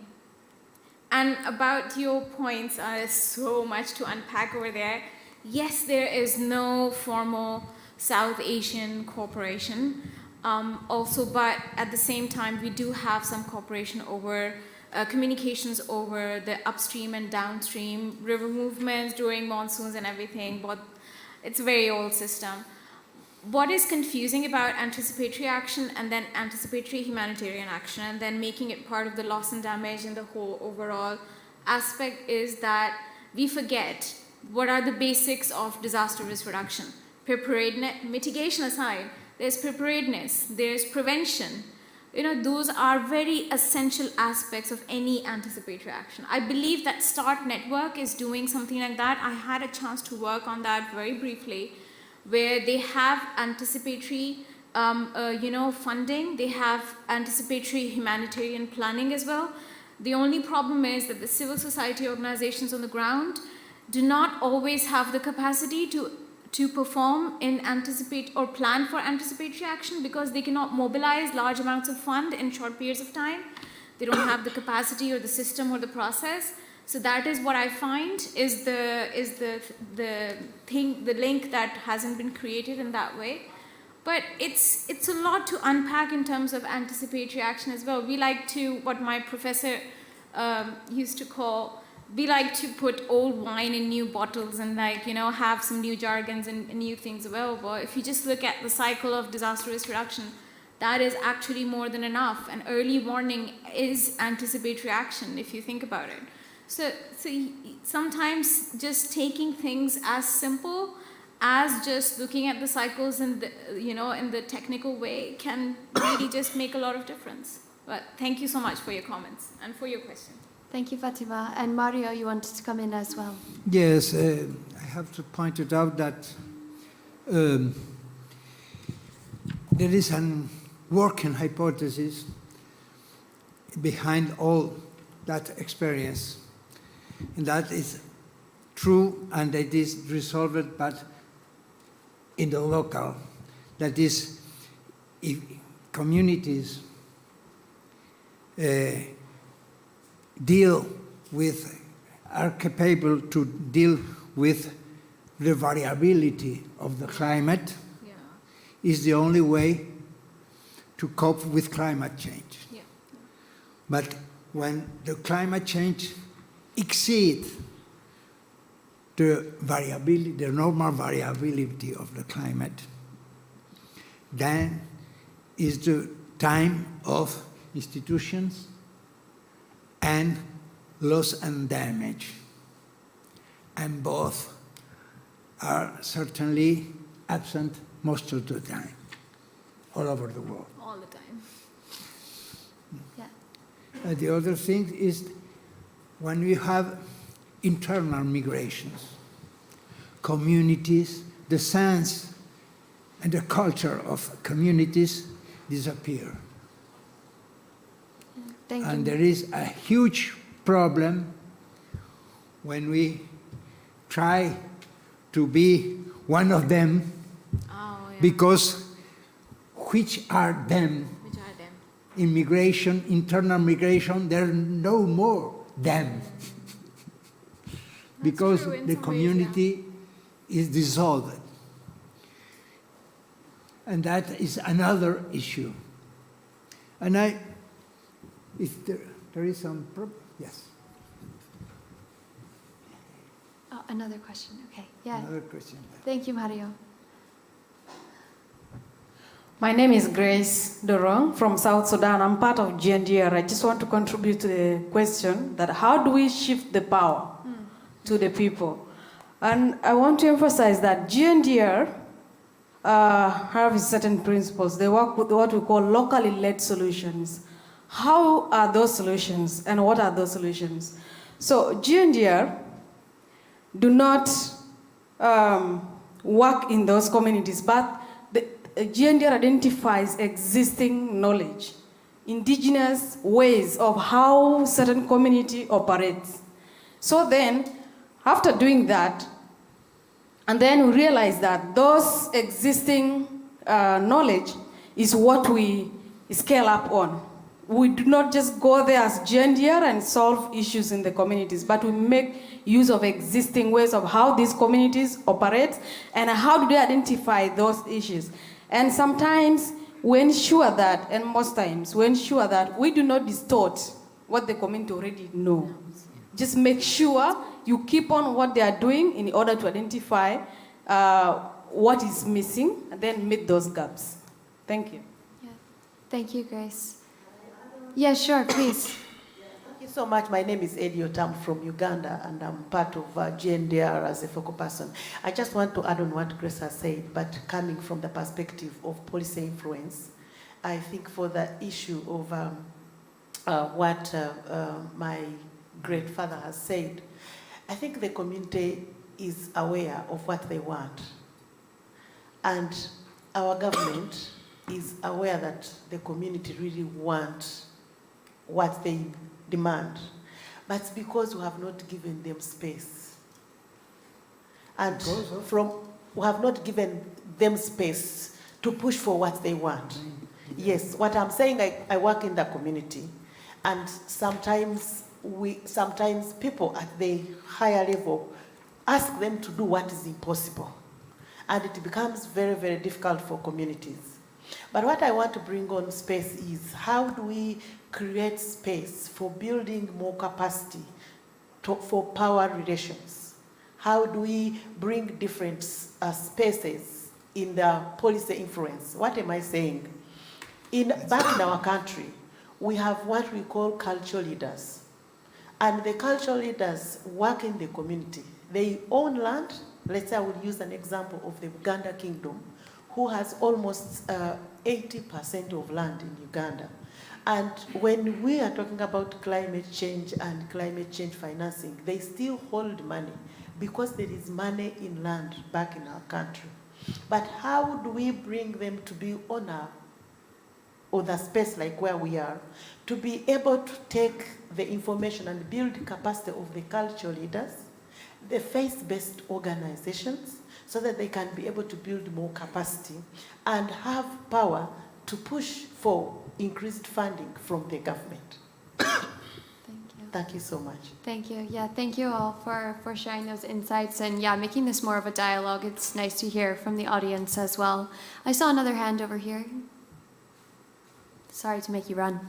And about your points, there's so much to unpack over there. Yes, there is no formal South Asian cooperation. Also, but at the same time, we do have some cooperation over communications over the upstream and downstream river movements during monsoons and everything. But it's a very old system. What is confusing about anticipatory action and then anticipatory humanitarian action and then making it part of the loss and damage and the whole overall aspect is that we forget what are the basics of disaster risk reduction. Preparedness, mitigation aside, there's preparedness, there's prevention. Those are very essential aspects of any anticipatory action. I believe that START Network is doing something like that. I had a chance to work on that very briefly, where they have anticipatory funding, they have anticipatory humanitarian planning as well. The only problem is that the civil society organizations on the ground do not always have the capacity to perform in anticipate or plan for anticipatory action because they cannot mobilize large amounts of fund in short periods of time. They don't have the capacity or the system or the process. So that is what I find is the link that hasn't been created in that way. But it's a lot to unpack in terms of anticipatory action as well. We like to, what my professor used to call, we like to put old wine in new bottles and have some new jargons and new things available. If you just look at the cycle of disaster risk reduction, that is actually more than enough. And early warning is anticipatory action, if you think about it. So sometimes just taking things as simple as just looking at the cycles in the, in the technical way can really just make a lot of difference. But thank you so much for your comments and for your question. Thank you, Fatima. And Mario, you wanted to come in as well. Yes, I have to point it out that there is a working hypothesis behind all that experience. And that is true, and it is resolved, but in the local. That is, if communities are capable to deal with the variability of the climate, is the only way to cope with climate change. Yeah. But when the climate change exceeds the variability, the normal variability of the climate, then is the time of institutions and loss and damage. And both are certainly absent most of the time, all over the world. All the time. Yeah. The other thing is when we have internal migrations, communities, the sense and the culture of communities disappear. Thank you. And there is a huge problem when we try to be one of them, because which are them? Which are them? Immigration, internal migration, there are no more them. Because true in the some ways, community is dissolved. And that is another issue. And if there is some problem, yes. Oh, another question. Okay. Yeah. Another question. Thank you, Mario. My name is Grace Dorong from South Sudan. I'm part of GNDR. I just want to contribute to the question that how do we shift the power to the people? And I want to emphasize that GNDR have certain principles. They work with what we call locally led solutions. How are those solutions and what are those solutions? So GNDR do not work in those communities, but the GNDR identifies existing knowledge, indigenous ways of how certain community operates. So then, after doing that, and then we realize that those existing knowledge is what we scale up on. We do not just go there as GNDR and solve issues in the communities, but we make use of existing ways of how these communities operate and how do they identify those issues. And sometimes we ensure that, and most times we ensure that we do not distort what the community already know. Just make sure you keep on what they are doing in order to identify what is missing and then meet those gaps. Thank you. Yeah. Thank you, Grace. Yeah, sure, please. Thank you so much. My name is Utami from Uganda, and I'm part of GNDR as a focal person. I just want to add on what Grace has said, but coming from the perspective of policy influence, I think for the issue of what my great father has said, I think the community is aware of what they want. And our government is aware that the community really wants what they demand. But it's because we have not given them space. And we have not given them space to push for what they want. Yes, what I'm saying, I work in the community, and sometimes people at the higher level ask them to do what is impossible. And it becomes very, very difficult for communities. But what I want to bring on space is how do we create space for building more capacity for power relations? How do we bring different spaces in the policy influence? What am I saying? Back in our country, we have what we call cultural leaders. And the cultural leaders work in the community. They own land. Let's say I will use an example of the Uganda Kingdom, who has almost 80% of land in Uganda. And when we are talking about climate change and climate change financing, they still hold money because there is money in land back in our country. But how do we bring them to be on the space like where we are, to be able to take the information and build capacity of the cultural leaders, the faith-based organizations, so that they can be able to build more capacity and have power to push for increased funding from the government. Thank you. Thank you so much. Thank you. Yeah, thank you all for sharing those insights and yeah, making this more of a dialogue. It's nice to hear from the audience as well. I saw another hand over here. Sorry to make you run.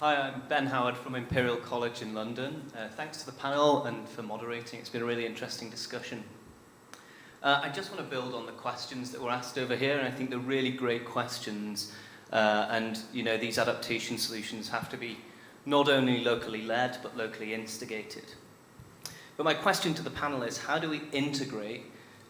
Hi, I'm Ben Howard from Imperial College in London. Thanks to the panel and for moderating. It's been a really interesting discussion. I just want to build on the questions that were asked over here, and I think they're really great questions. And you know, these adaptation solutions have to be not only locally led, but locally instigated. But my question to the panel is, how do we integrate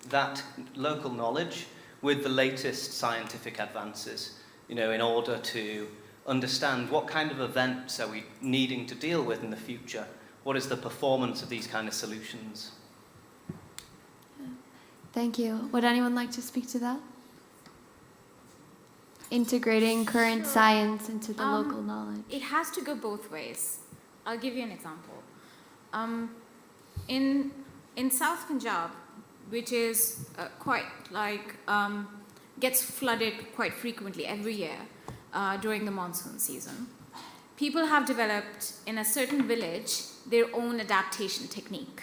that local knowledge with the latest scientific advances, you know, in order to understand what kind of events are we needing to deal with in the future? What is the performance of these kind of solutions? Thank you. Would anyone like to speak to that? Integrating current science into the local knowledge. It has to go both ways. I'll give you an example. In South Punjab, which is quite like, gets flooded quite frequently every year during the monsoon season, people have developed in a certain village their own adaptation technique.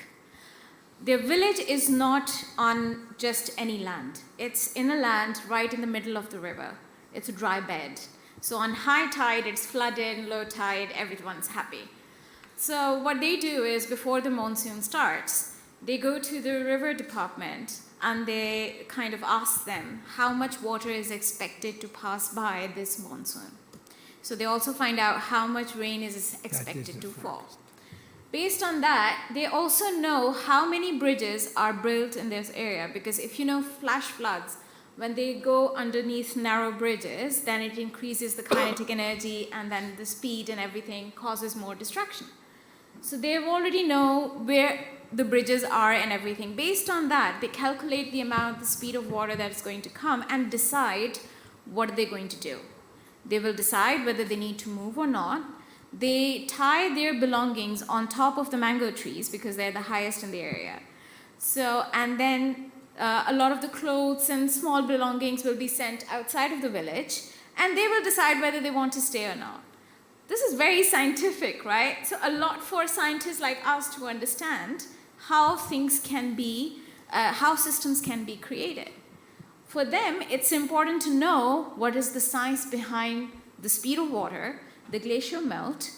Their village is not on just any land. It's in a land right in the middle of the river. It's a dry bed. So on high tide, it's flooded, low tide, everyone's happy. So what they do is, before the monsoon starts, they go to the river department and they kind of ask them how much water is expected to pass by this monsoon. So they also find out how much rain is expected to fall. Based on that, they also know how many bridges are built in this area, because if you know flash floods, when they go underneath narrow bridges, then it increases the kinetic energy, and then the speed and everything causes more destruction. So they already know where the bridges are and everything. Based on that, they calculate the amount, the speed of water that is going to come, and decide what they're going to do. They will decide whether they need to move or not. They tie their belongings on top of the mango trees because they're the highest in the area. So, and then a lot of the clothes and small belongings will be sent outside of the village, and they will decide whether they want to stay or not. This is very scientific, right? So a lot for scientists like us to understand how things can be, how systems can be created. For them, it's important to know what is the science behind the speed of water, the glacial melt,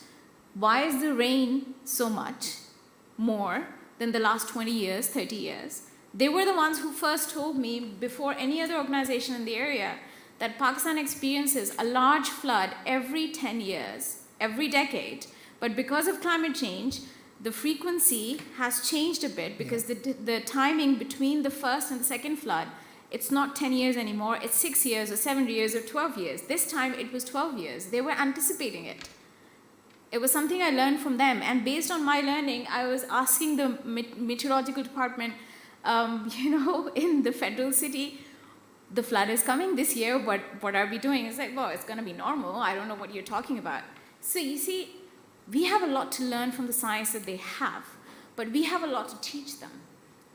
why is the rain so much more than the last 20 years, 30 years. They were the ones who first told me, before any other organization in the area, that Pakistan experiences a large flood every 10 years, every decade. But because of climate change, the frequency has changed a bit, because the timing between the first and the second flood, it's not 10 years anymore, it's 6 years or 7 years or 12 years. This time it was 12 years. They were anticipating it. It was something I learned from them. And based on my learning, I was asking the meteorological department, in the federal city, the flood is coming this year, what are we doing? It's like, well, it's going to be normal. I don't know what you're talking about. So you see, we have a lot to learn from the science that they have, but we have a lot to teach them.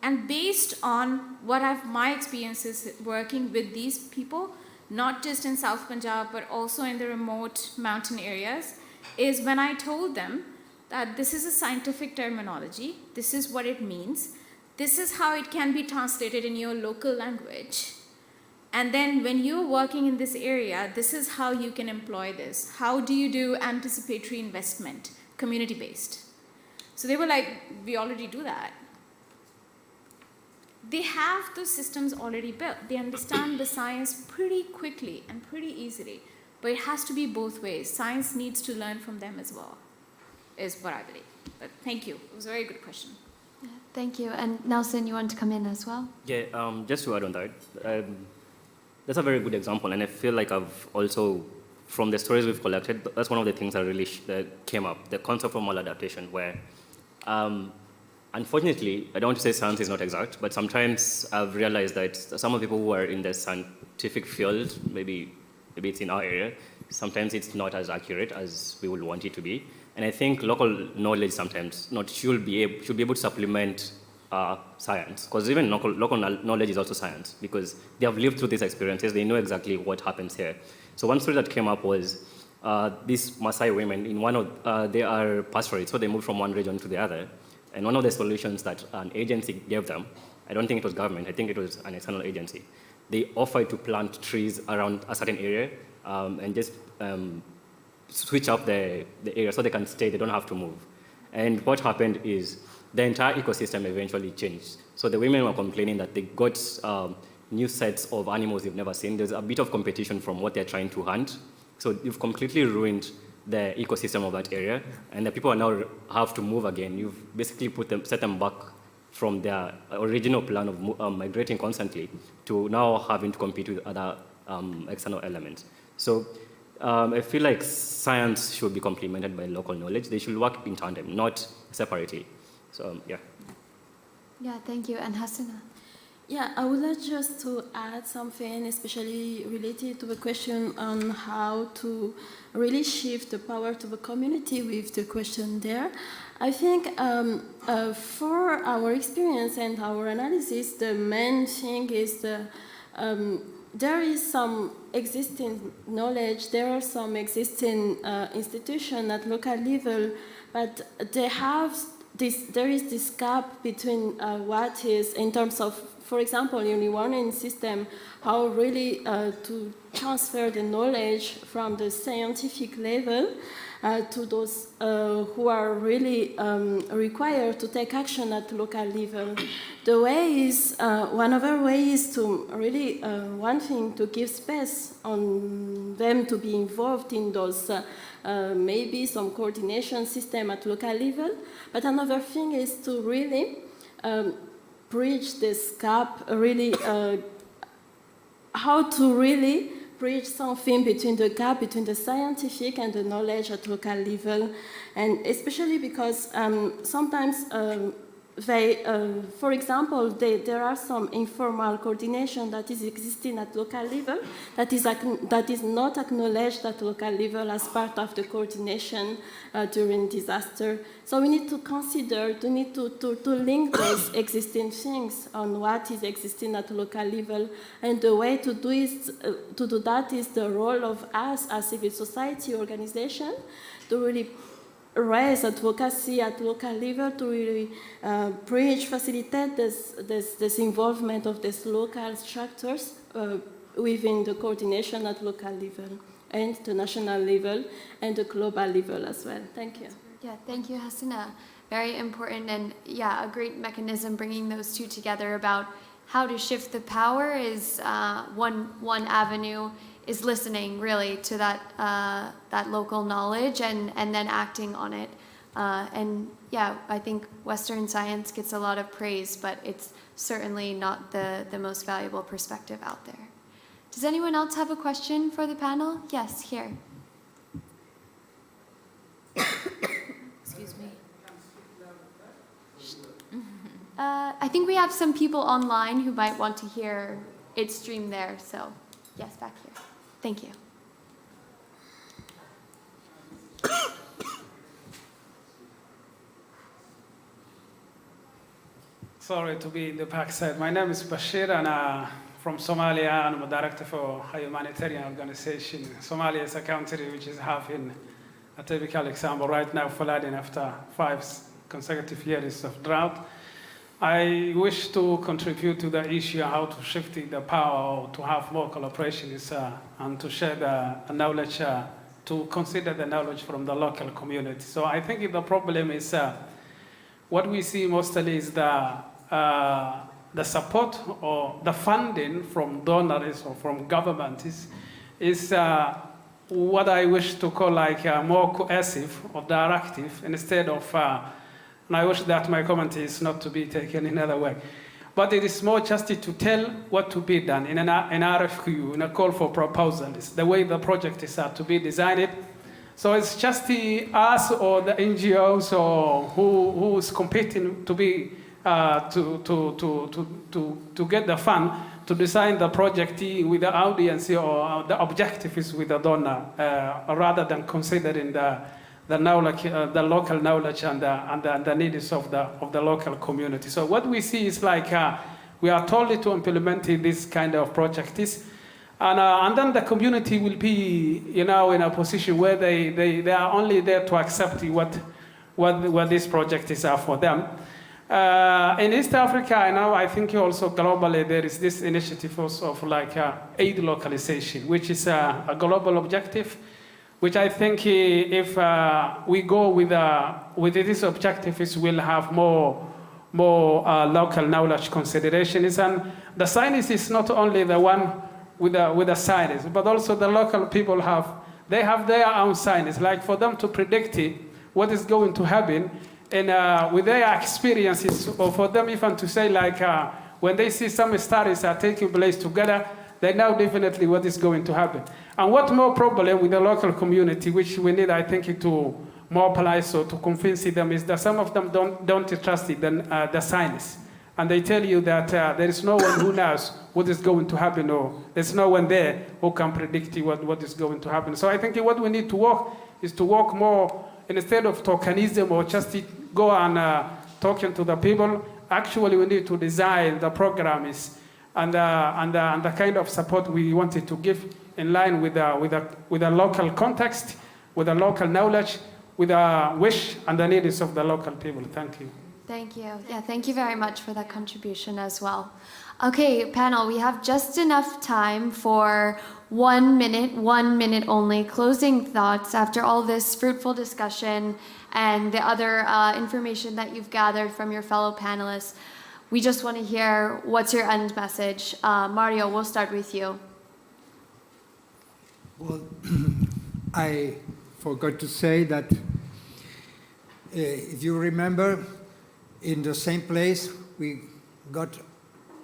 And based on my experiences working with these people, not just in South Punjab, but also in the remote mountain areas, is when I told them that this is a scientific terminology, this is what it means, this is how it can be translated in your local language. And then when you're working in this area, this is how you can employ this. How do you do anticipatory investment, community-based? So they were like, we already do that. they have those systems already built. They understand the science pretty quickly and pretty easily. But it has to be both ways. Science needs to learn from them as well, is what I believe. But thank you. It was a very good question. Yeah, thank you. And Nelson, you want to come in as well? Yeah, just to add on that, that's a very good example, and I feel like I've also, from the stories we've collected, that's one of the things that really came up, the concept of maladaptation, where unfortunately, I don't want to say science is not exact, but sometimes I've realized that some of the people who are in the scientific field, maybe it's in our area, sometimes it's not as accurate as we would want it to be. And I think local knowledge sometimes should be able to supplement science, because even local knowledge is also science, because they have lived through these experiences, they know exactly what happens here. So one story that came up was these Maasai women, in one of, they are pastoralists, so they moved from one region to the other, and one of the solutions that an agency gave them, I don't think it was government, I think it was an external agency, they offered to plant trees around a certain area and just switch up the area so they can stay, they don't have to move. And what happened is the entire ecosystem eventually changed. So the women were complaining that they got new sets of animals they've never seen. There's a bit of competition from what they're trying to hunt. So you've completely ruined the ecosystem of that area, and the people now have to move again. You've basically set them back from their original plan of migrating constantly to now having to compete with other external elements. So I feel like science should be complemented by local knowledge. They should work in tandem, not separately. So, yeah. Yeah, thank you. And Hassina? Yeah, I would like just to add something, especially related to the question on how to really shift the power to the community with the question there. I think for our experience and our analysis, the main thing is there is some existing knowledge, there are some existing institutions at local level, but they have there is this gap between what is, in terms of, for example, in the warning system, how really to transfer the knowledge from the scientific level to those who are really required to take action at local level. The way is, one other way is to really, one thing, to give space on them to be involved in those maybe some coordination system at local level. But another thing is to really bridge this gap, really how to really bridge something between the gap between the scientific and the knowledge at local level. And especially because sometimes they, for example, there are some informal coordination that is existing at local level that is not acknowledged at local level as part of the coordination during disaster. So we need to consider, to link those existing things on what is existing at local level. And the way to do that is the role of us as civil society organization to really raise advocacy at local level, to really bridge, facilitate this involvement of these local structures within the coordination at local level and the national level and the global level as well. Thank you. Yeah, thank you, Hassina. Very important, and yeah, a great mechanism bringing those two together about how to shift the power is one avenue is listening really to that local knowledge and then acting on it. And yeah, I think Western science gets a lot of praise, but it's certainly not the most valuable perspective out there. Does anyone else have a question for the panel? Yes, here. Excuse me. I think we have some people online who might want to hear it streamed there, so yes, back here. Thank you. Sorry to be in the backside. My name is Bashir, and from Somalia, and I'm a director for a humanitarian organization. Somalia is a country which is having a typical example right now, flooding after 5 consecutive years of drought. I wish to contribute to the issue how to shift the power, to have more collaboration, and to share the knowledge, to consider the knowledge from the local community. So I think the problem is what we see mostly is the the support or the funding from donors or from government is what I wish to call like more coercive or directive instead of, and I wish that my comment is not to be taken in another way. But it is more just to tell what to be done in an RFQ, in a call for proposals, the way the project is to be designed. So it's just us or the NGOs or who is competing to be to get the fund to design the project with the audience or the objective is with the donor, rather than considering the knowledge, the local knowledge and the needs of the local community. So what we see is like we are told to implement this kind of projects, and then the community will be, in a position where they are only there to accept what this project is for them. In East Africa now, I think also globally there is this initiative also of like aid localization, which is a global objective, which I think if we go with this objective, we'll have more local knowledge considerations. And the science is not only the one with the science, but also the local people have their own science, like for them to predict what is going to happen, and with their experiences, or for them even to say like when they see some studies are taking place together, they know definitely what is going to happen. And what more problem with the local community, which we need, I think, to mobilize or to convince them, is that some of them don't trust the science. And they tell you that there is no one who knows what is going to happen, or there's no one there who can predict what is going to happen. So I think what we need to work is to work more, instead of tokenism or just go and talking to the people. Actually, we need to design the programs and the kind of support we wanted to give in line with the local context, with the local knowledge, with the wish and the needs of the local people. Thank you. Thank you. Yeah, thank you very much for that contribution as well. Okay, panel, we have just enough time for 1 minute only, closing thoughts after all this fruitful discussion and the other information that you've gathered from your fellow panelists. We just want to hear what's your end message. Mario, we'll start with you. Well, I forgot to say that if you remember, in the same place, we got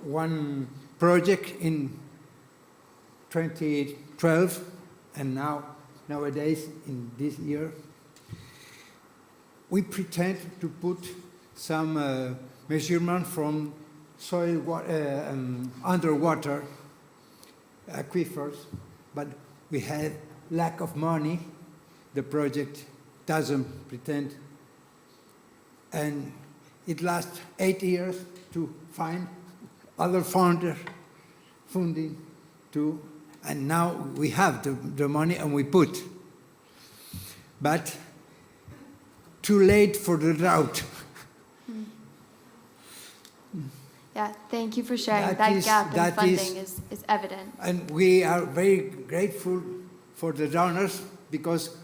one project in 2012, and nowadays, in this year, we pretend to put some measurement from soil underwater aquifers, but we had lack of money. The project doesn't pretend, and it lasts 8 years to find other funding too, and now we have the money and we put. But too late for the drought. Yeah, thank you for sharing. That gap in funding is evident. And we are very grateful for the donors, because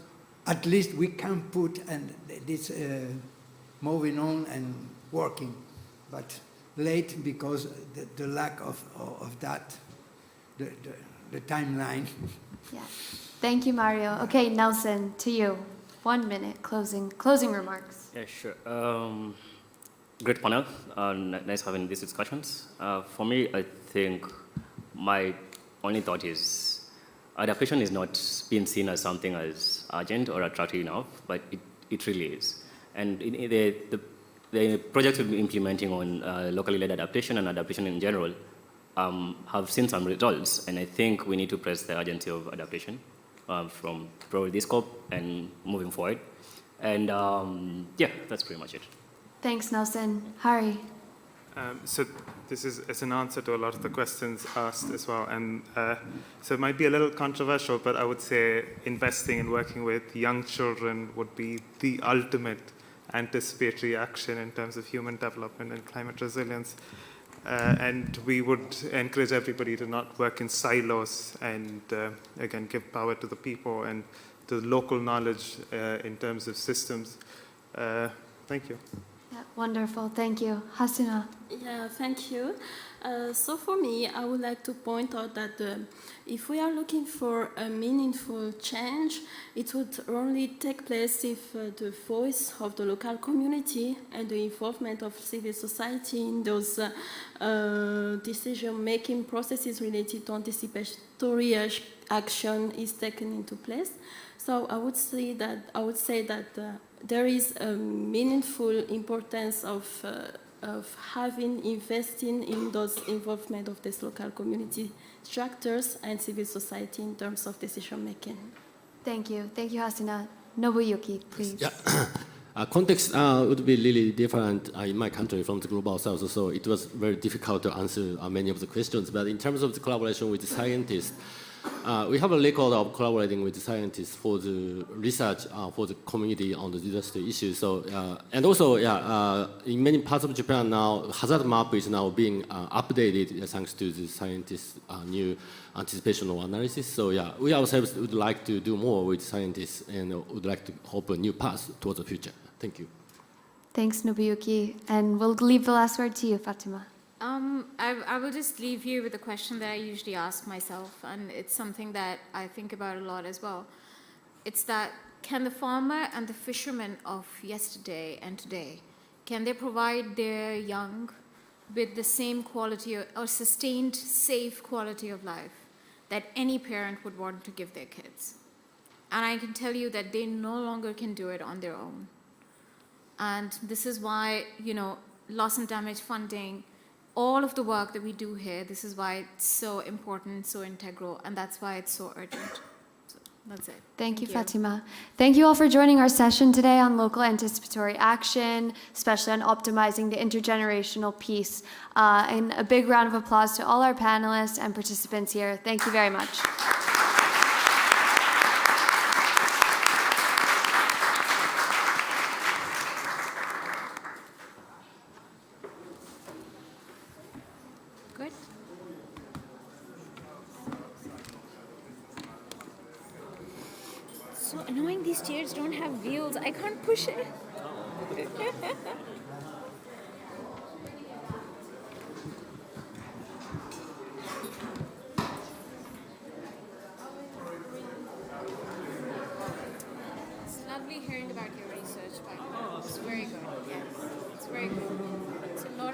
at least we can put and this moving on and working, but late because the lack of that, the timeline. Yeah, thank you, Mario. Okay, Nelson, to you. 1 minute, closing remarks. Yeah, sure. Great panel. Nice having these discussions. For me, I think my only thought is adaptation is not being seen as something as urgent or attractive enough, but it really is. And the projects we've been implementing on locally led adaptation and adaptation in general have seen some results, and I think we need to press the urgency of adaptation from probably this scope and moving forward. And yeah, that's pretty much it. Thanks, Nelson. Hari. So this is as an answer to a lot of the questions asked as well. And so it might be a little controversial, but I would say investing and working with young children would be the ultimate anticipatory action in terms of human development and climate resilience. And we would encourage everybody to not work in silos and, again, give power to the people and to local knowledge in terms of systems. Thank you. Yeah. Wonderful, thank you. Hassina. Yeah, thank you. So for me, I would like to point out that if we are looking for a meaningful change, it would only take place if the voice of the local community and the involvement of civil society in those decision-making processes related to anticipatory action is taken into place. So I would say that there is a meaningful importance of investing in those involvement of this local community structures and civil society in terms of decision making. Thank you, Hassina. Nobuyuki, please. Yeah. Context would be really different in my country from the global south, so it was very difficult to answer many of the questions. But in terms of the collaboration with the scientists, we have a record of collaborating with the scientists for the research for the community on the disaster issues. So, and also, in many parts of Japan now, hazard map is now being updated thanks to the scientists' new anticipational analysis. So, we ourselves would like to do more with scientists and would like to hope a new path towards the future. Thank you. Thanks, Nobuyuki. And we'll leave the last word to you, Fatima. I will just leave you with a question that I usually ask myself, and it's something that I think about a lot as well. It's that, can the farmer and the fisherman of yesterday and today, can they provide their young with the same quality or sustained, safe quality of life that any parent would want to give their kids? And I can tell you that they no longer can do it on their own. And this is why, loss and damage funding, all of the work that we do here, this is why it's so important, so integral, and that's why it's so urgent. So that's it. Thank you, Fatima. Thank you all for joining our session today on local anticipatory action, especially on optimizing the intergenerational piece. And a big round of applause to all our panelists and participants here. Thank you very much. So annoying, these chairs don't have wheels. I can't push it. It's lovely hearing about your research, but it's very good. Yes, it's very good. It's a lot of